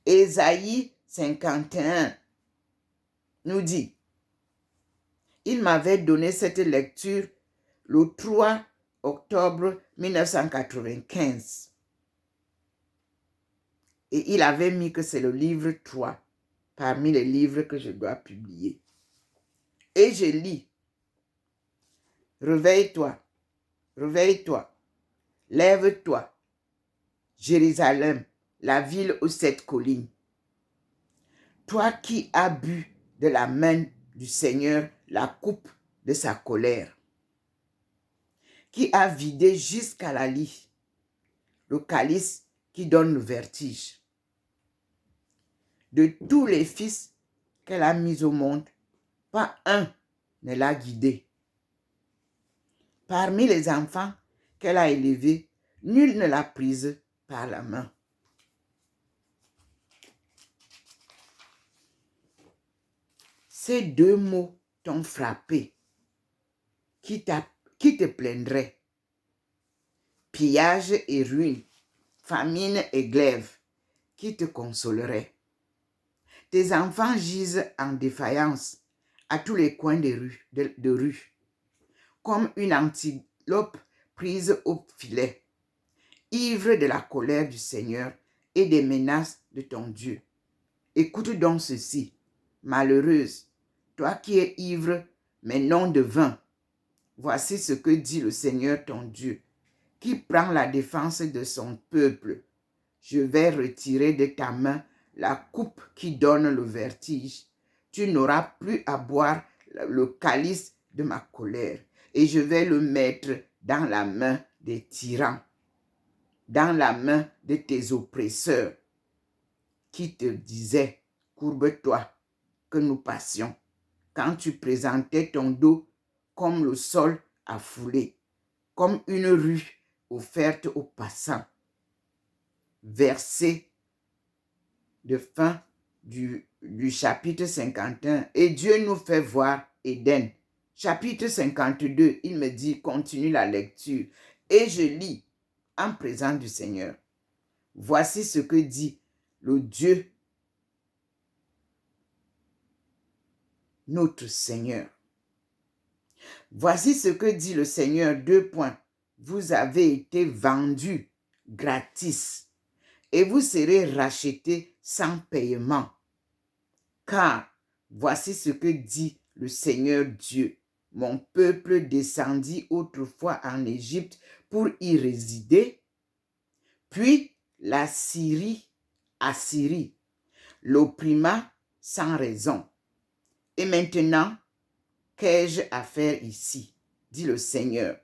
Ésaïe 51 nous dit, il m'avait donné cette lecture le 3 octobre 1995. Et il avait mis que c'est le livre 3 parmi les livres que je dois publier. Et je lis, réveille-toi, réveille-toi, lève-toi, Jérusalem, la ville aux 7 collines. Toi qui as bu de la main du Seigneur la coupe de sa colère, qui a vidé jusqu'à la lie le calice qui donne le vertige. De tous les fils qu'elle a mis au monde, pas un ne l'a guidé. Parmi les enfants qu'elle a élevés, nul ne l'a prise par la main. Ces deux mots t'ont frappé. Qui te plaindrait? Pillage et ruine, famine et glaive, qui te consolerait? Tes enfants gisent en défaillance à tous les coins de rue, comme une antilope prise au filet, ivre de la colère du Seigneur et des menaces de ton Dieu. Écoute donc ceci, malheureuse, toi qui es ivre, mais non de vin. Voici ce que dit le Seigneur ton Dieu, qui prend la défense de son peuple. Je vais retirer de ta main la coupe qui donne le vertige. Tu n'auras plus à boire le calice de ma colère, et je vais le mettre dans la main des tyrans, dans la main de tes oppresseurs, qui te disaient, courbe-toi, que nous passions, quand tu présentais ton dos comme le sol à fouler, comme une rue offerte aux passants. Verset de fin du chapitre 51. Et Dieu nous fait voir Éden. Chapitre 52, il me dit, continue la lecture. Et je lis en présence du Seigneur. Voici ce que dit le Dieu, notre Seigneur. Voici ce que dit le Seigneur, deux points. Vous avez été vendus gratis et vous serez rachetés sans paiement. Car voici ce que dit le Seigneur Dieu. Mon peuple descendit autrefois en Égypte pour y résider. Puis la Assyrie, l'opprima sans raison. Et maintenant, qu'ai-je à faire ici, dit le Seigneur.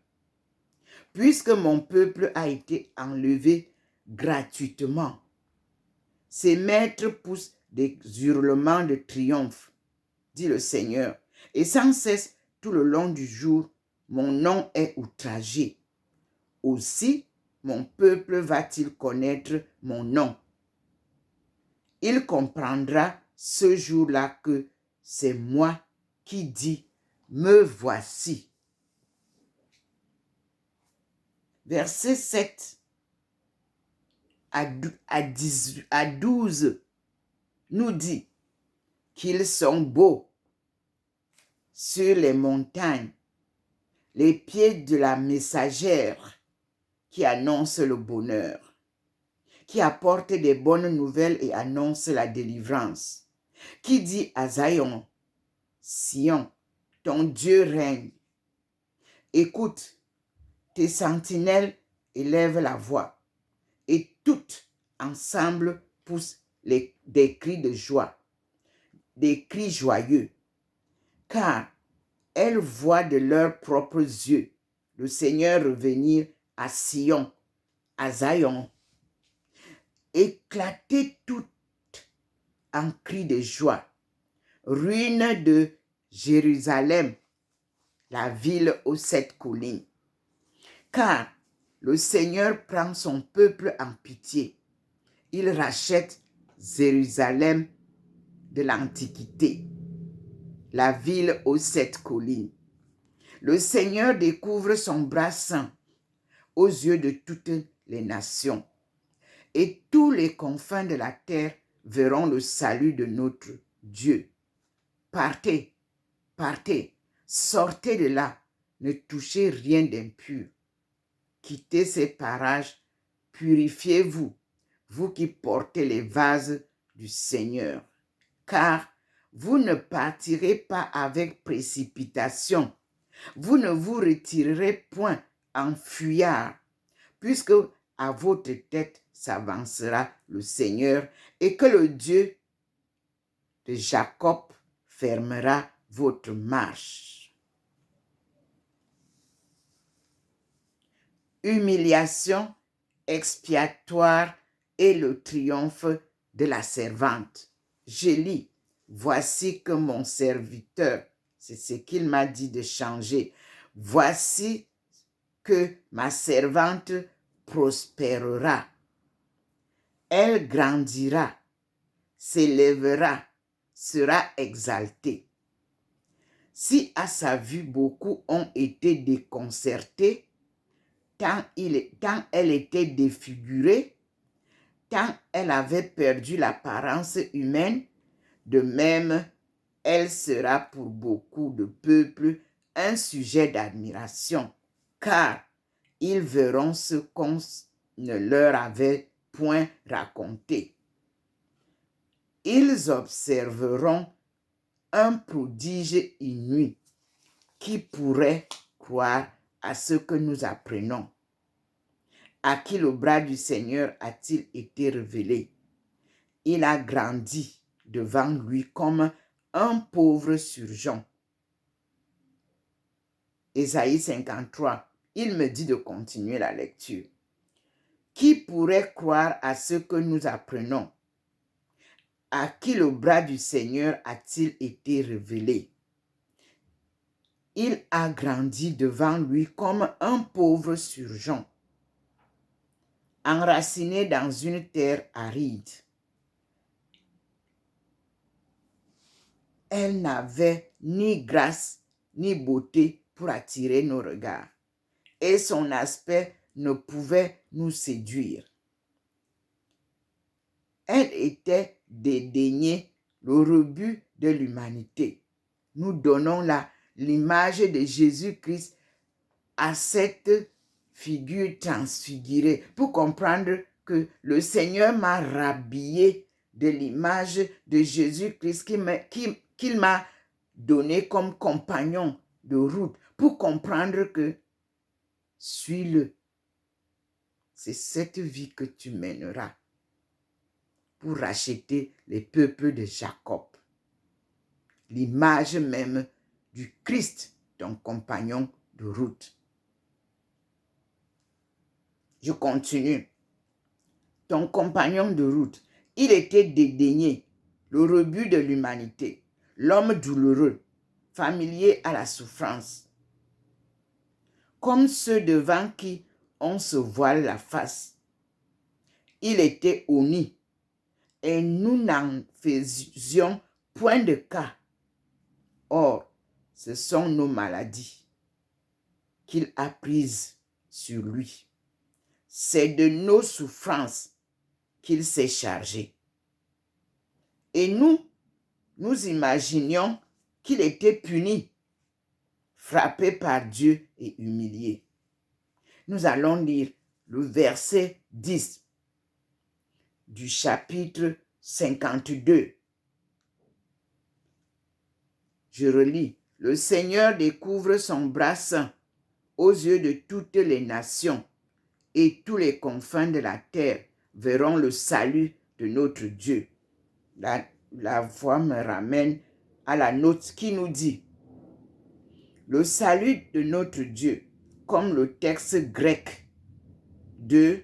Puisque mon peuple a été enlevé gratuitement, ses maîtres poussent des hurlements de triomphe, dit le Seigneur. Et sans cesse, tout le long du jour, mon nom est outragé. Aussi, mon peuple va-t-il connaître mon nom? Il comprendra ce jour-là que c'est moi qui dis, me voici. Verset 7 à 12 nous dit qu'ils sont beaux sur les montagnes, les pieds de la messagère qui annonce le bonheur, qui apporte des bonnes nouvelles et annonce la délivrance, qui dit à Zion, Sion, ton Dieu règne. Écoute, tes sentinelles élèvent la voix et toutes ensemble poussent des cris de joie, des cris joyeux, car elles voient de leurs propres yeux le Seigneur revenir à Sion, à Zion, éclater toutes en cris de joie. Ruine de Jérusalem, la ville aux 7 collines. Car le Seigneur prend son peuple en pitié. Il rachète Jérusalem de l'Antiquité, la ville aux 7 collines. Le Seigneur découvre son bras saint aux yeux de toutes les nations. Et tous les confins de la terre verront le salut de notre Dieu. Partez, partez, sortez de là, ne touchez rien d'impur. Quittez ces parages, purifiez-vous, vous qui portez les vases du Seigneur. Car vous ne partirez pas avec précipitation, vous ne vous retirerez point en fuyard, puisque à votre tête s'avancera le Seigneur et que le Dieu de Jacob fermera votre marche. Humiliation expiatoire et le triomphe de la servante. Je lis, voici que mon serviteur, c'est ce qu'il m'a dit de changer, voici que ma servante prospérera. Elle grandira, s'élèvera, sera exaltée. Si à sa vue beaucoup ont été déconcertés, tant elle était défigurée, tant elle avait perdu l'apparence humaine, de même, elle sera pour beaucoup de peuples un sujet d'admiration, car ils verront ce qu'on ne leur avait point raconté. Ils observeront un prodige inouï. Qui pourrait croire à ce que nous apprenons? À qui le bras du Seigneur a-t-il été révélé? Il a grandi devant lui comme un pauvre surgeon. Ésaïe 53, il me dit de continuer la lecture. Qui pourrait croire à ce que nous apprenons? À qui le bras du Seigneur a-t-il été révélé? Il a grandi devant lui comme un pauvre surgeon, enraciné dans une terre aride. Elle n'avait ni grâce ni beauté pour attirer nos regards, et son aspect ne pouvait nous séduire. Elle était dédaignée, le rebut de l'humanité. Nous donnons là l'image de Jésus-Christ à cette figure transfigurée pour comprendre que le Seigneur m'a rhabillé de l'image de Jésus-Christ qu'il m'a donné comme compagnon de route pour comprendre que suis-le. C'est cette vie que tu mèneras pour racheter les peuples de Jacob. L'image même du Christ, ton compagnon de route. Je continue. Ton compagnon de route, il était dédaigné, le rebut de l'humanité, l'homme douloureux, familier à la souffrance. Comme ceux devant qui on se voile la face. Il était honni, et nous n'en faisions point de cas. Or, ce sont nos maladies qu'il a prises sur lui. C'est de nos souffrances qu'il s'est chargé. Et nous imaginions qu'il était puni, frappé par Dieu et humilié. Nous allons lire le verset 10 du chapitre 52. Je relis. Le Seigneur découvre son bras saint aux yeux de toutes les nations. et tous les confins de la terre verront le salut de notre Dieu. La voix me ramène à la note qui nous dit le salut de notre Dieu, comme le texte grec de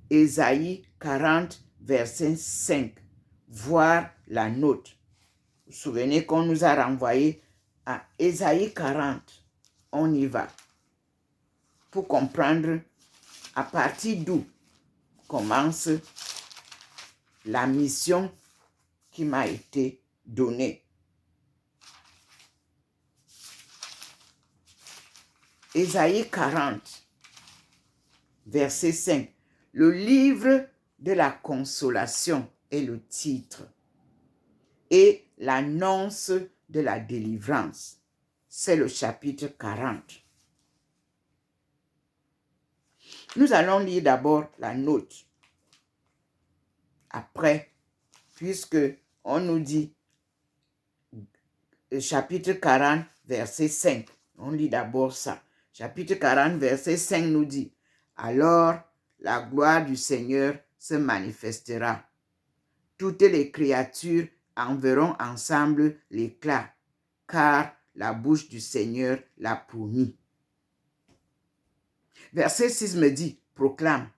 Ésaïe 40, verset 5, voir la note. Vous vous souvenez qu'on nous a renvoyé à Ésaïe 40. On y va pour comprendre à partir d'où commence la mission qui m'a été donnée. Ésaïe 40, verset 5. Le livre de la consolation est le titre et l'annonce de la délivrance. C'est le chapitre 40. Nous allons lire d'abord la note. Après, puisque on nous dit chapitre 40, verset 5. On lit d'abord ça. Chapitre 40, verset 5 nous dit « Alors la gloire du Seigneur se manifestera. Toutes les créatures en verront ensemble l'éclat, car la bouche du Seigneur l'a promis. » Verset 6 me dit « Proclame,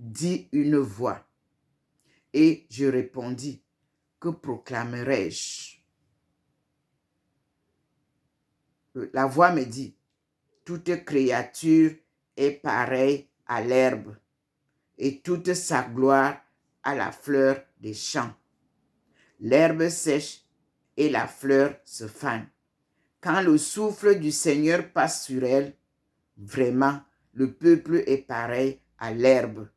dit une voix. » Et je répondis « Que proclamerai-je » La voix me dit « Toute créature est pareille à l'herbe, et toute sa gloire à la fleur des champs. L'herbe sèche et la fleur se fane. Quand le souffle du Seigneur passe sur elle, vraiment, le peuple est pareil à l'herbe.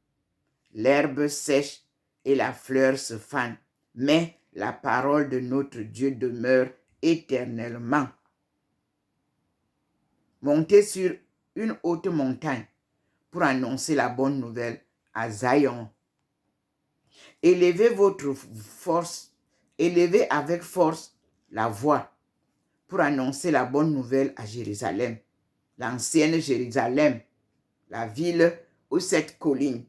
L'herbe sèche et la fleur se fane, mais la parole de notre Dieu demeure éternellement. Montez sur une haute montagne pour annoncer la bonne nouvelle à Zion. Élevez avec force la voix pour annoncer la bonne nouvelle à Jérusalem, l'ancienne Jérusalem, la ville aux 7 collines.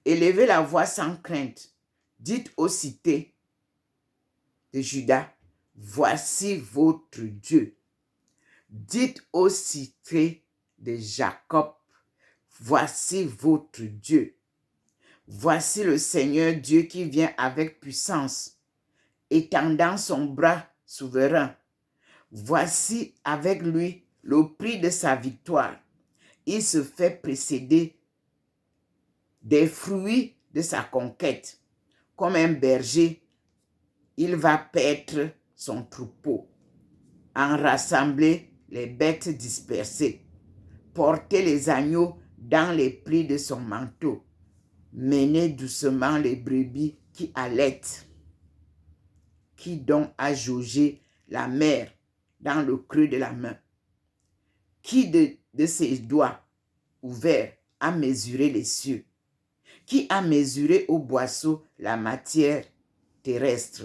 Élevez la voix sans crainte. Dites aux cités de Juda, voici votre Dieu. Dites aux cités de Jacob, voici votre Dieu. Voici le Seigneur Dieu qui vient avec puissance, étendant son bras souverain. Voici avec lui le prix de sa victoire. Il se fait précéder des fruits de sa conquête. Comme un berger, il va paître son troupeau, en rassembler les bêtes dispersées, porter les agneaux dans les plis de son manteau, mener doucement les brebis qui allaitent. Qui donc a jaugé la mer dans le creux de la main? Qui de ses doigts ouverts a mesuré les cieux? Qui a mesuré au boisseau la matière terrestre,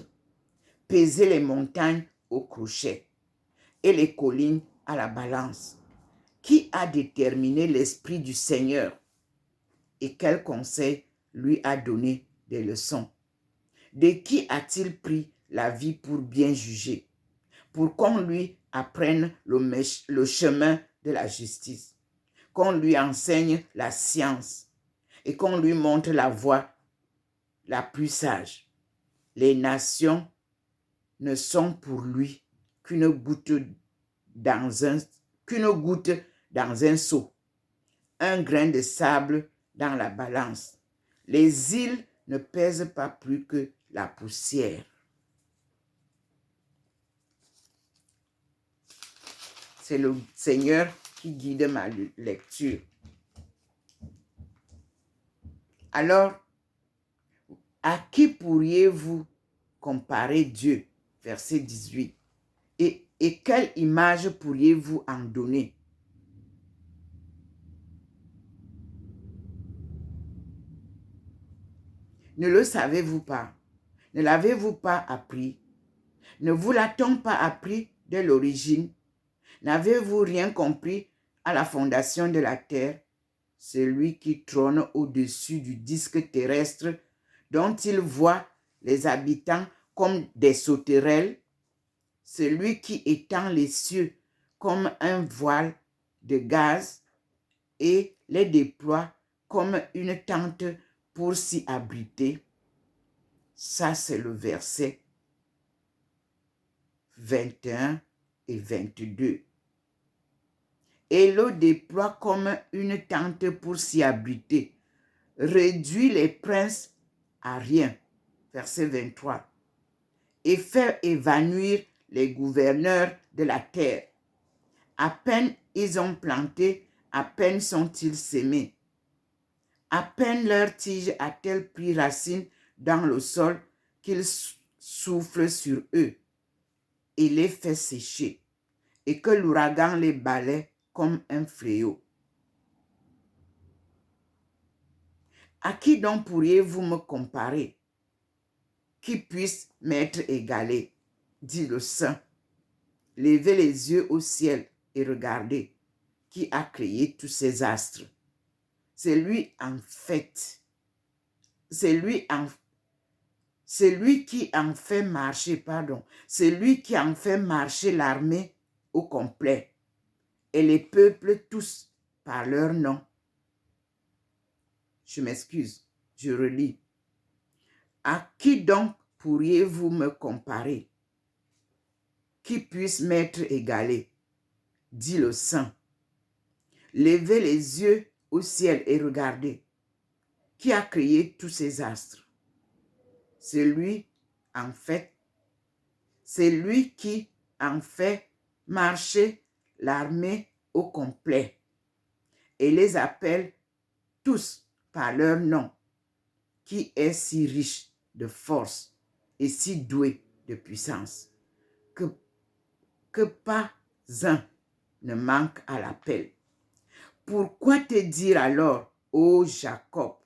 pesé les montagnes au crochet et les collines à la balance? Qui a déterminé l'esprit du Seigneur et quel conseil lui a donné des leçons? De qui a-t-il pris la vie pour bien juger, pour qu'on lui apprenne le chemin de la justice, qu'on lui enseigne la science et qu'on lui montre la voie la plus sage? Les nations ne sont pour lui qu'une goutte dans un seau, un grain de sable dans la balance. Les îles ne pèsent pas plus que la poussière. C'est le Seigneur qui guide ma lecture. Alors, à qui pourriez-vous comparer Dieu? Verset 18. Et quelle image pourriez-vous en donner? Ne le savez-vous pas? Ne l'avez-vous pas appris? Ne vous l'a-t-on pas appris dès l'origine? N'avez-vous rien compris à la fondation de la terre, celui qui trône au-dessus du disque terrestre, dont il voit les habitants comme des sauterelles, celui qui étend les cieux comme un voile de gaz et les déploie comme une tente pour s'y abriter. Ça, c'est le verset 21 et 22. Et le déploie comme une tente pour s'y abriter, réduit les princes à rien. Verset 23. Et fait évanouir les gouverneurs de la terre. À peine ils ont planté, à peine sont-ils sémés. À peine leur tige a-t-elle pris racine dans le sol qu'il souffle sur eux et les fait sécher, et que l'ouragan les balaie comme un fléau. À qui donc pourriez-vous me comparer, qui puisse m'être égalé, dit le Saint. Levez les yeux au ciel et regardez qui a créé tous ces astres. C'est lui en fait. C'est lui qui en fait marcher, C'est lui qui en fait marcher l'armée au complet. Et les peuples tous par leur nom. Je m'excuse, je relis. À qui donc pourriez-vous me comparer, qui puisse m'être égalé, dit le Saint. Levez les yeux au ciel et regardez. Qui a créé tous ces astres? C'est lui qui en fait marcher l'armée au complet et les appelle tous par leur nom, qui est si riche de force et si doué de puissance, que pas un ne manque à l'appel. Pourquoi te dire alors, ô Jacob,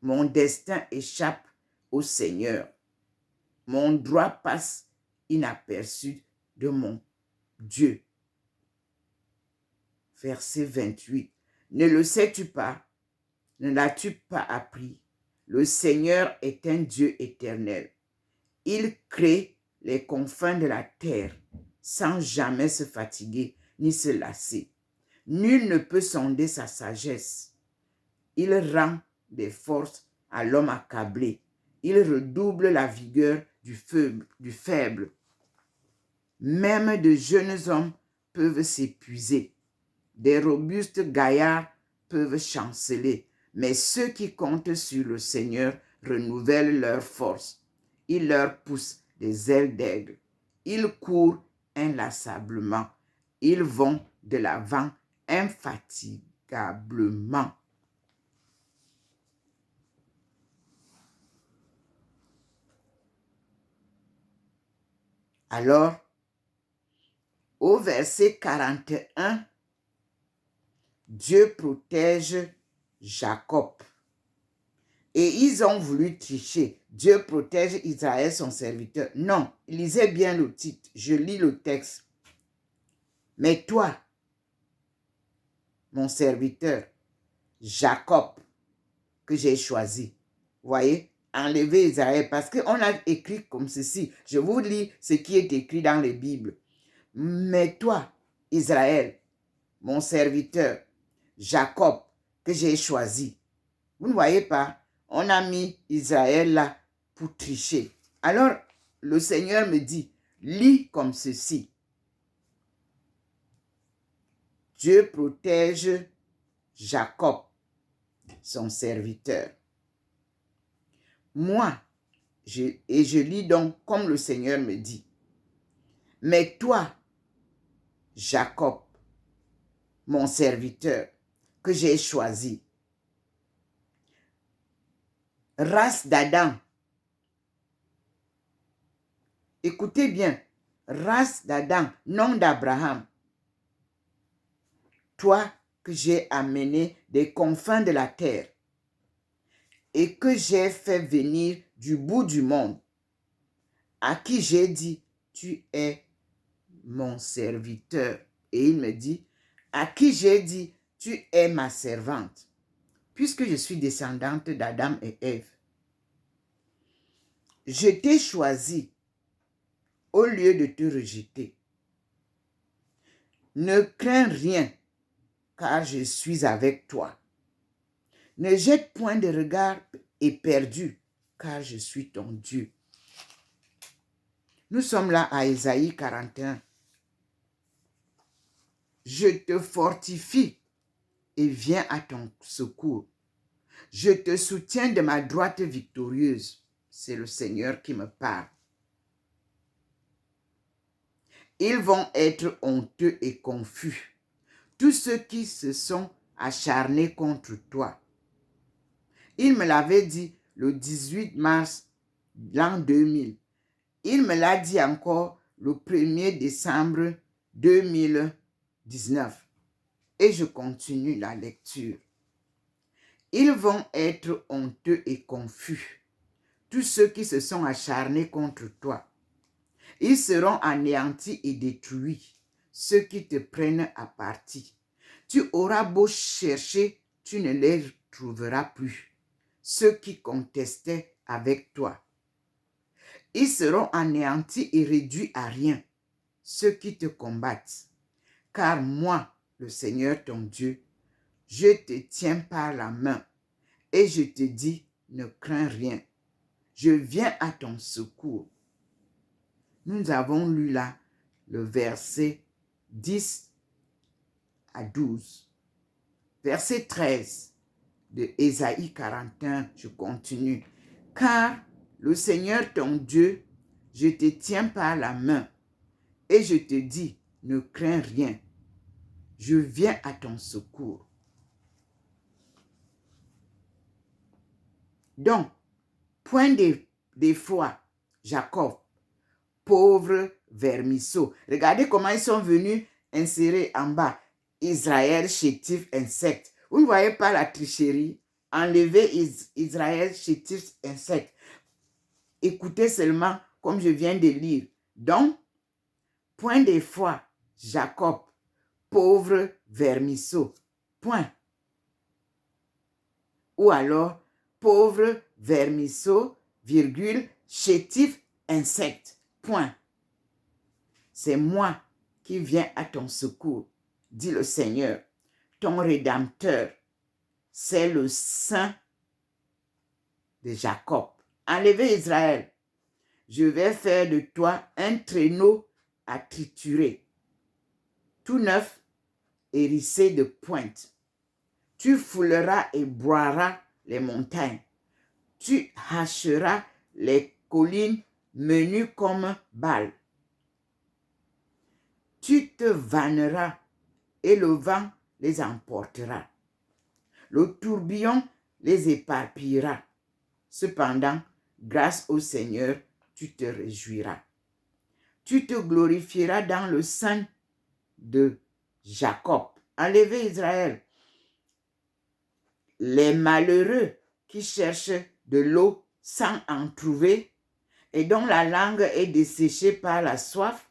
mon destin échappe au Seigneur, mon droit passe inaperçu de mon Dieu. Verset 28. Ne le sais-tu pas? Ne l'as-tu pas appris? Le Seigneur est un Dieu éternel. Il crée les confins de la terre sans jamais se fatiguer ni se lasser. Nul ne peut sonder sa sagesse. Il rend des forces à l'homme accablé. Il redouble la vigueur du faible. Même de jeunes hommes peuvent s'épuiser. Des robustes gaillards peuvent chanceler. Mais ceux qui comptent sur le Seigneur renouvellent leur force. Il leur pousse des ailes d'aigle. Ils courent inlassablement. Ils vont de l'avant infatigablement. Alors, au verset 41, Dieu protège Jacob. Et ils ont voulu tricher. Dieu protège Israël, son serviteur. Non, lisez bien le titre. Je lis le texte. Mais toi, mon serviteur, Jacob, que j'ai choisi. Voyez, enlevez Israël, parce qu'on a écrit comme ceci. Je vous lis ce qui est écrit dans les Bibles. Mais toi, Israël, mon serviteur, Jacob, que j'ai choisi. Vous ne voyez pas? On a mis Israël là pour tricher. Alors, le Seigneur me dit, lis comme ceci. Dieu protège Jacob, son serviteur. Moi, je lis donc comme le Seigneur me dit. Mais toi, Jacob, mon serviteur, que j'ai choisi, race d'Adam. Écoutez bien, race d'Adam, nom d'Abraham. Toi que j'ai amené des confins de la terre et que j'ai fait venir du bout du monde, à qui j'ai dit, tu es mon serviteur. Et il me dit, à qui j'ai dit, tu es ma servante, puisque je suis descendante d'Adam et Ève. Je t'ai choisi au lieu de te rejeter. Ne crains rien, car je suis avec toi. Ne jette point de regard éperdu, car je suis ton Dieu. Nous sommes là à Ésaïe 41. Je te fortifie et viens à ton secours. Je te soutiens de ma droite victorieuse. C'est le Seigneur qui me parle. Ils vont être honteux et confus, tous ceux qui se sont acharnés contre toi. Il me l'avait dit le 18 mars l'an 2000. Il me l'a dit encore le 1er décembre 2019. Et je continue la lecture. Ils vont être honteux et confus, tous ceux qui se sont acharnés contre toi. Ils seront anéantis et détruits, ceux qui te prennent à partie. Tu auras beau chercher, tu ne les trouveras plus, ceux qui contestaient avec toi. Ils seront anéantis et réduits à rien, ceux qui te combattent. Car moi, le Seigneur ton Dieu, je te tiens par la main et je te dis, ne crains rien. Je viens à ton secours. Nous avons lu là le verset 10 à 12. Verset 13 de Ésaïe 41, je continue. Car le Seigneur ton Dieu, je te tiens par la main et je te dis, ne crains rien. Je viens à ton secours. Donc, point de foi, Jacob, pauvre vermisseau. Regardez comment ils sont venus insérer en bas. Israël, chétif, insecte. Vous ne voyez pas la tricherie? Enlevez Israël, chétif, insecte. Écoutez seulement comme je viens de lire. Donc, point de foi, Jacob, pauvre vermisseau. Point. Ou alors, pauvre vermisseau, virgule, chétif, insecte. Point. C'est moi qui viens à ton secours, dit le Seigneur, ton Rédempteur. C'est le Saint de Jacob. Enlevez Israël. Je vais faire de toi un traîneau à triturer, tout neuf, hérissé de pointes. Tu fouleras et broieras les montagnes. Tu hacheras les collines menues comme balles. Tu te vanneras et le vent les emportera. Le tourbillon les éparpillera. Cependant, grâce au Seigneur, tu te réjouiras. Tu te glorifieras dans le sein de Jacob. Enlevez Israël. Les malheureux qui cherchent de l'eau sans en trouver et dont la langue est desséchée par la soif,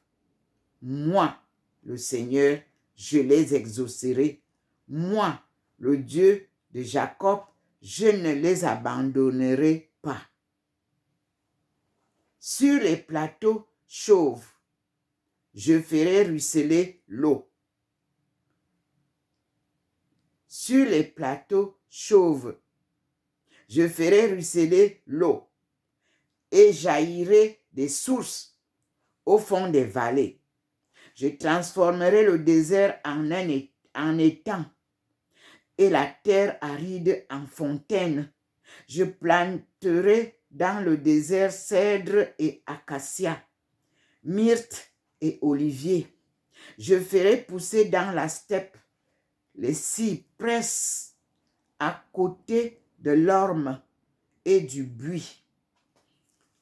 moi, le Seigneur, je les exaucerai. Moi, le Dieu de Jacob, je ne les abandonnerai pas. Sur les plateaux chauves, je ferai ruisseler l'eau. Sur les plateaux chauves, je ferai ruisseler l'eau et jaillirait des sources au fond des vallées. Je transformerai le désert en étang et la terre aride en fontaine. Je planterai dans le désert cèdre et acacia, myrte et olivier. Je ferai pousser dans la steppe les cypresses à côté de l'orme et du buis,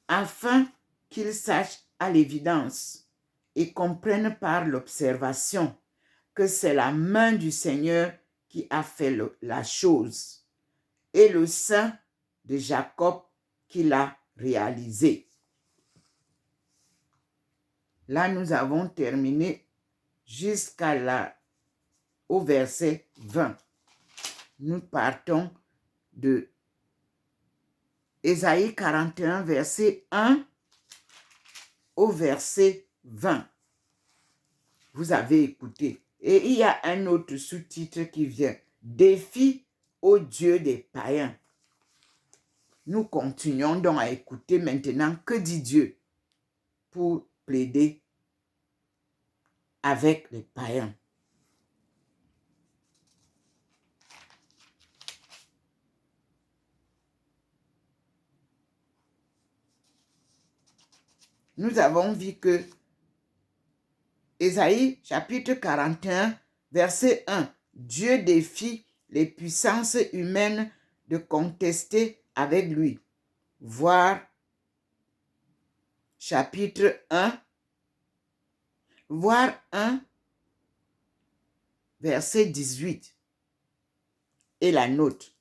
afin qu'ils sachent à l'évidence et comprennent par l'observation que c'est la main du Seigneur qui a fait la chose et le Saint de Jacob qui l'a réalisé. Là, nous avons terminé jusqu'à la au verset 20. Nous partons de Ésaïe 41, verset 1 au verset 20. Vous avez écouté. Et il y a un autre sous-titre qui vient. Défi au Dieu des païens. Nous continuons donc à écouter maintenant que dit Dieu pour plaider avec les païens. Nous avons vu que Ésaïe chapitre 41, verset 1, Dieu défie les puissances humaines de contester avec lui. Voir chapitre 1, voir 1, verset 18 et la note.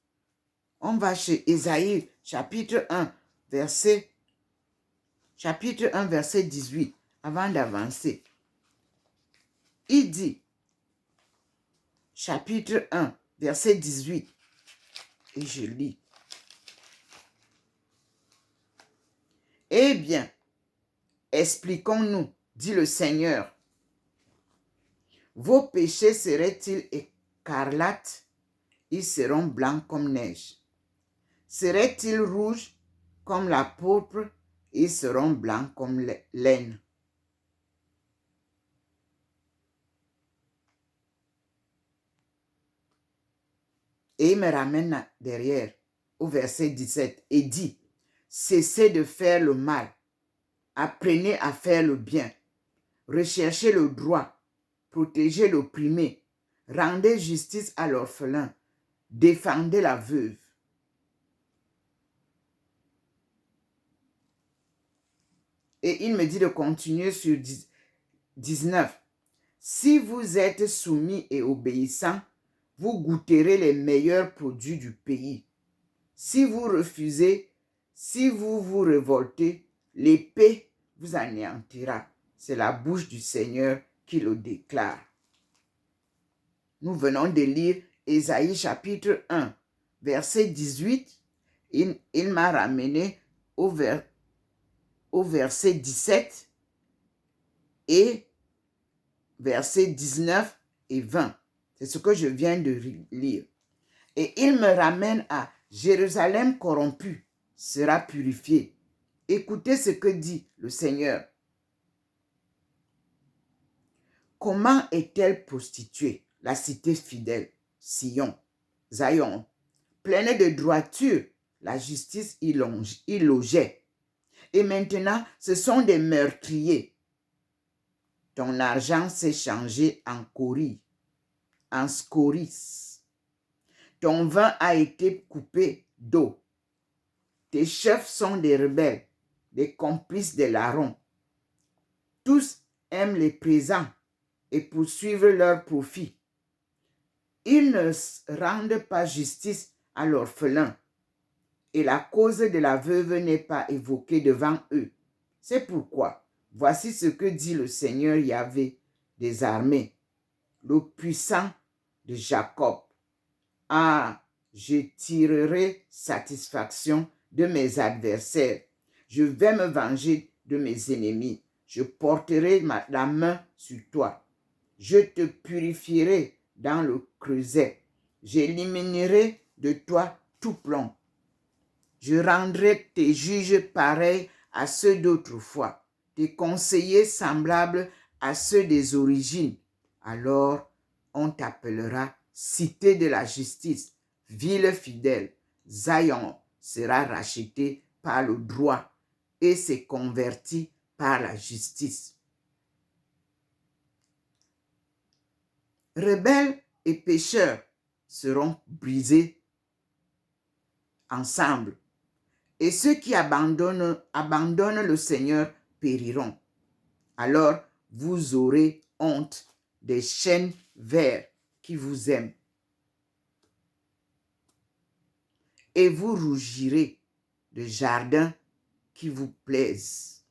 On va chez Ésaïe chapitre 1, verset 18, avant d'avancer. Il dit, chapitre 1, verset 18, et je lis. Eh bien, expliquons-nous, dit le Seigneur. Vos péchés seraient-ils écarlates? Ils seront blancs comme neige. Seraient-ils rouges comme la pourpre? Ils seront blancs comme laine. Et il me ramène derrière au verset 17 et dit, cessez de faire le mal, apprenez à faire le bien, recherchez le droit, protégez l'opprimé, rendez justice à l'orphelin, défendez la veuve. Et il me dit de continuer sur 19. Si vous êtes soumis et obéissants, vous goûterez les meilleurs produits du pays. Si vous refusez, si vous vous révoltez, l'épée vous anéantira. C'est la bouche du Seigneur qui le déclare. Nous venons de lire Ésaïe chapitre 1, verset 18. Il m'a ramené au verset 17 et verset 19 et 20. C'est ce que je viens de lire. Et il me ramène à Jérusalem corrompue sera purifiée. Écoutez ce que dit le Seigneur. Comment est-elle prostituée, la cité fidèle, Sion, Zion, pleine de droiture, la justice y logeait. Et maintenant, ce sont des meurtriers. Ton argent s'est changé en coris, en scoris. Ton vin a été coupé d'eau. Tes chefs sont des rebelles, des complices des larrons. Tous aiment les présents et poursuivent leur profit. Ils ne rendent pas justice à l'orphelin et la cause de la veuve n'est pas évoquée devant eux. C'est pourquoi, voici ce que dit le Seigneur Yahvé des armées, le puissant de Jacob. Ah, je tirerai satisfaction de mes adversaires. Je vais me venger de mes ennemis. Je porterai la main sur toi. Je te purifierai dans le creuset. J'éliminerai de toi tout plomb. Je rendrai tes juges pareils à ceux d'autrefois, tes conseillers semblables à ceux des origines. Alors, on t'appellera cité de la justice, ville fidèle. Zion sera racheté par le droit et s'est converti par la justice. Rebelles et pécheurs seront brisés ensemble. Et ceux qui abandonnent le Seigneur périront. Alors, vous aurez honte des chênes verts qui vous aiment. Et vous rougirez des jardins qui vous plaisent.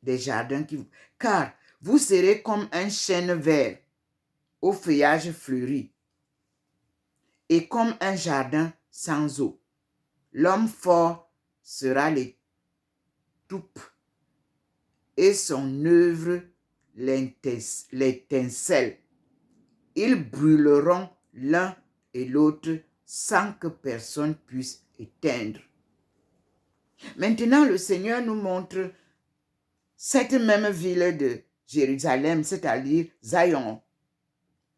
Des jardins qui vous... Car vous serez comme un chêne vert au feuillage fleuri, et comme un jardin sans eau. L'homme fort sera l'étoupe, et son œuvre l'étincelle. Ils brûleront l'un et l'autre sans que personne puisse éteindre. Maintenant, le Seigneur nous montre cette même ville de Jérusalem, c'est-à-dire Zion,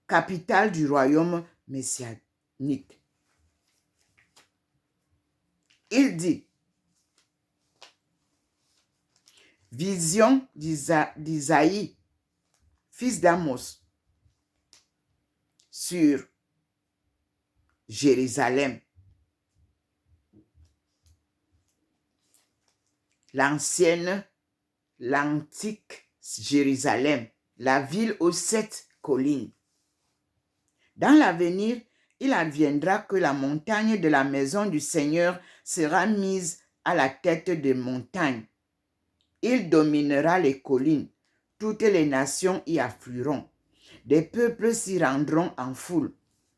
capitale du royaume messianique. Il dit, vision d'Isaïe, fils d'Amos, sur Jérusalem. L'antique Jérusalem, la ville aux 7 collines. Dans l'avenir, il adviendra que la montagne de la maison du Seigneur sera mise à la tête des montagnes. Il dominera les collines. Toutes les nations y afflueront. Des peuples s'y rendront en foule.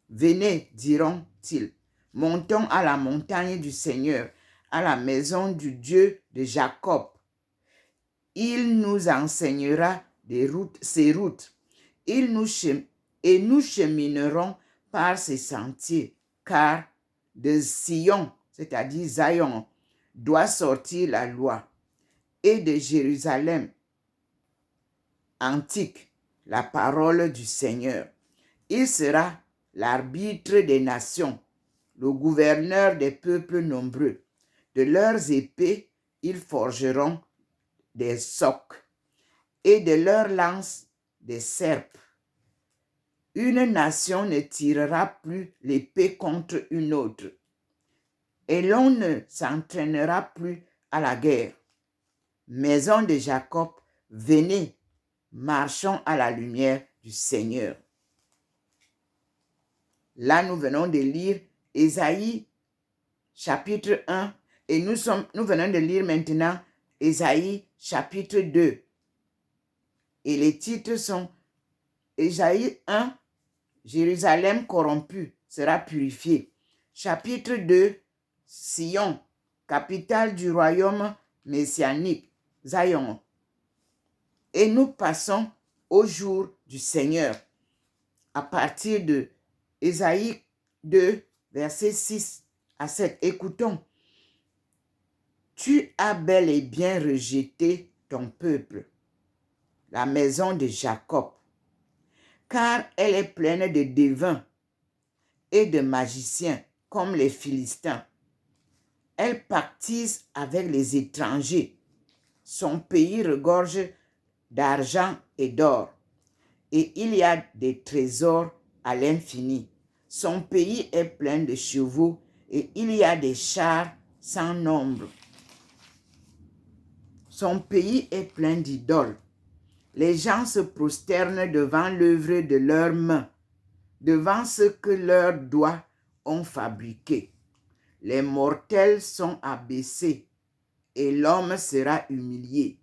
Venez, diront-ils, montons à la montagne du Seigneur, à la maison du Dieu de Jacob. Il nous enseignera ses routes. Et nous cheminerons par ses sentiers, car de Sion, c'est-à-dire Zion, doit sortir la loi, et de Jérusalem antique, la parole du Seigneur. Il sera l'arbitre des nations, le gouverneur des peuples nombreux. De leurs épées, ils forgeront des socs, et de leurs lances, des serpes. Une nation ne tirera plus l'épée contre une autre, et l'on ne s'entraînera plus à la guerre. Maison de Jacob, venez, marchons à la lumière du Seigneur. Là, nous venons de lire Ésaïe, chapitre 1, et nous venons de lire maintenant Ésaïe, chapitre 2. Et les titres sont Ésaïe 1, Jérusalem corrompue sera purifiée. Chapitre 2, Sion, capitale du royaume messianique, Zion. Et nous passons au jour du Seigneur. À partir de Ésaïe 2, versets 6 à 7. Écoutons. Tu as bel et bien rejeté ton peuple, la maison de Jacob, car elle est pleine de devins et de magiciens comme les Philistins. Elle pactise avec les étrangers. Son pays regorge d'argent et d'or, et il y a des trésors à l'infini. Son pays est plein de chevaux, et il y a des chars sans nombre. Son pays est plein d'idoles. Les gens se prosternent devant l'œuvre de leurs mains, devant ce que leurs doigts ont fabriqué. Les mortels sont abaissés, et l'homme sera humilié.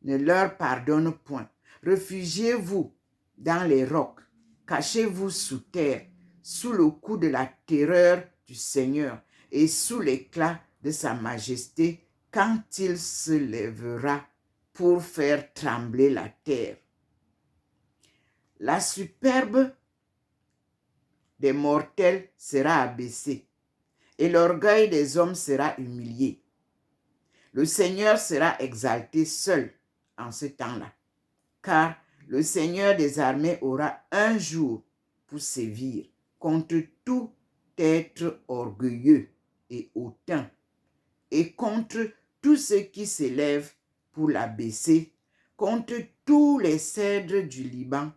Ne leur pardonne point. Réfugiez-vous dans les rocs, cachez-vous sous terre, sous le coup de la terreur du Seigneur et sous l'éclat de sa majesté, quand il se lèvera pour faire trembler la terre. La superbe des mortels sera abaissée, et l'orgueil des hommes sera humilié. Le Seigneur sera exalté seul en ce temps-là, car le Seigneur des armées aura un jour pour sévir contre tout être orgueilleux et hautain, et contre tout ce qui s'élève pour l'abaisser, contre tous les cèdres du Liban,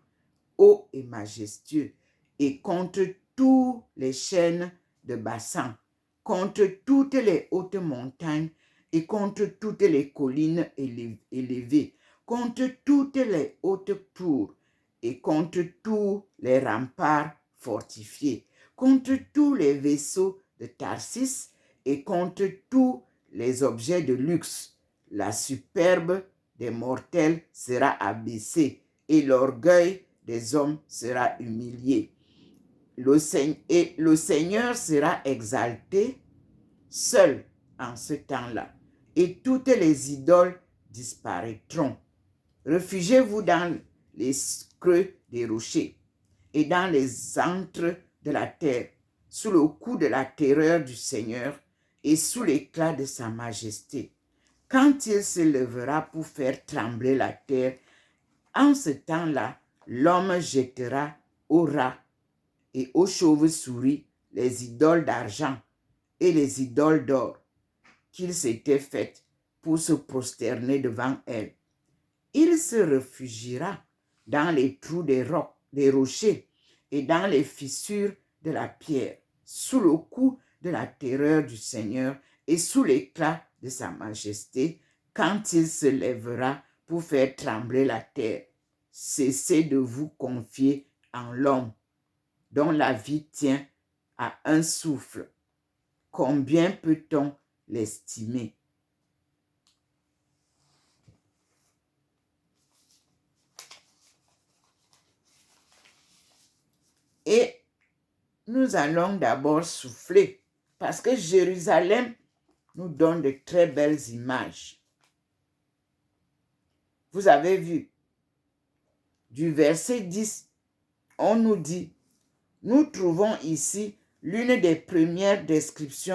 hauts et majestueux, et contre tous les chênes de Bassan, contre toutes les hautes montagnes, et contre toutes les collines élevées, contre toutes les hautes tours, et contre tous les remparts fortifiés, contre tous les vaisseaux de Tarsis, et contre tous les objets de luxe. La superbe des mortels sera abaissée, et l'orgueil des hommes sera humilié. Et le Seigneur sera exalté seul en ce temps-là, et toutes les idoles disparaîtront. Réfugiez-vous dans les creux des rochers et dans les antres de la terre, sous le coup de la terreur du Seigneur et sous l'éclat de sa majesté. Quand il se lèvera pour faire trembler la terre, en ce temps-là, l'homme jettera aux rats et aux chauves-souris les idoles d'argent et les idoles d'or qu'il s'était faites pour se prosterner devant elles. Il se réfugiera dans les trous des rochers et dans les fissures de la pierre, sous le coup de la terreur du Seigneur et sous l'éclat de sa majesté, quand il se lèvera pour faire trembler la terre. Cessez de vous confier en l'homme, dont la vie tient à un souffle. Combien peut-on l'estimer? Et nous allons d'abord souffler, parce que Jérusalem nous donne de très belles images. Vous avez vu, du verset 10, on nous dit, nous trouvons ici l'une des premières descriptions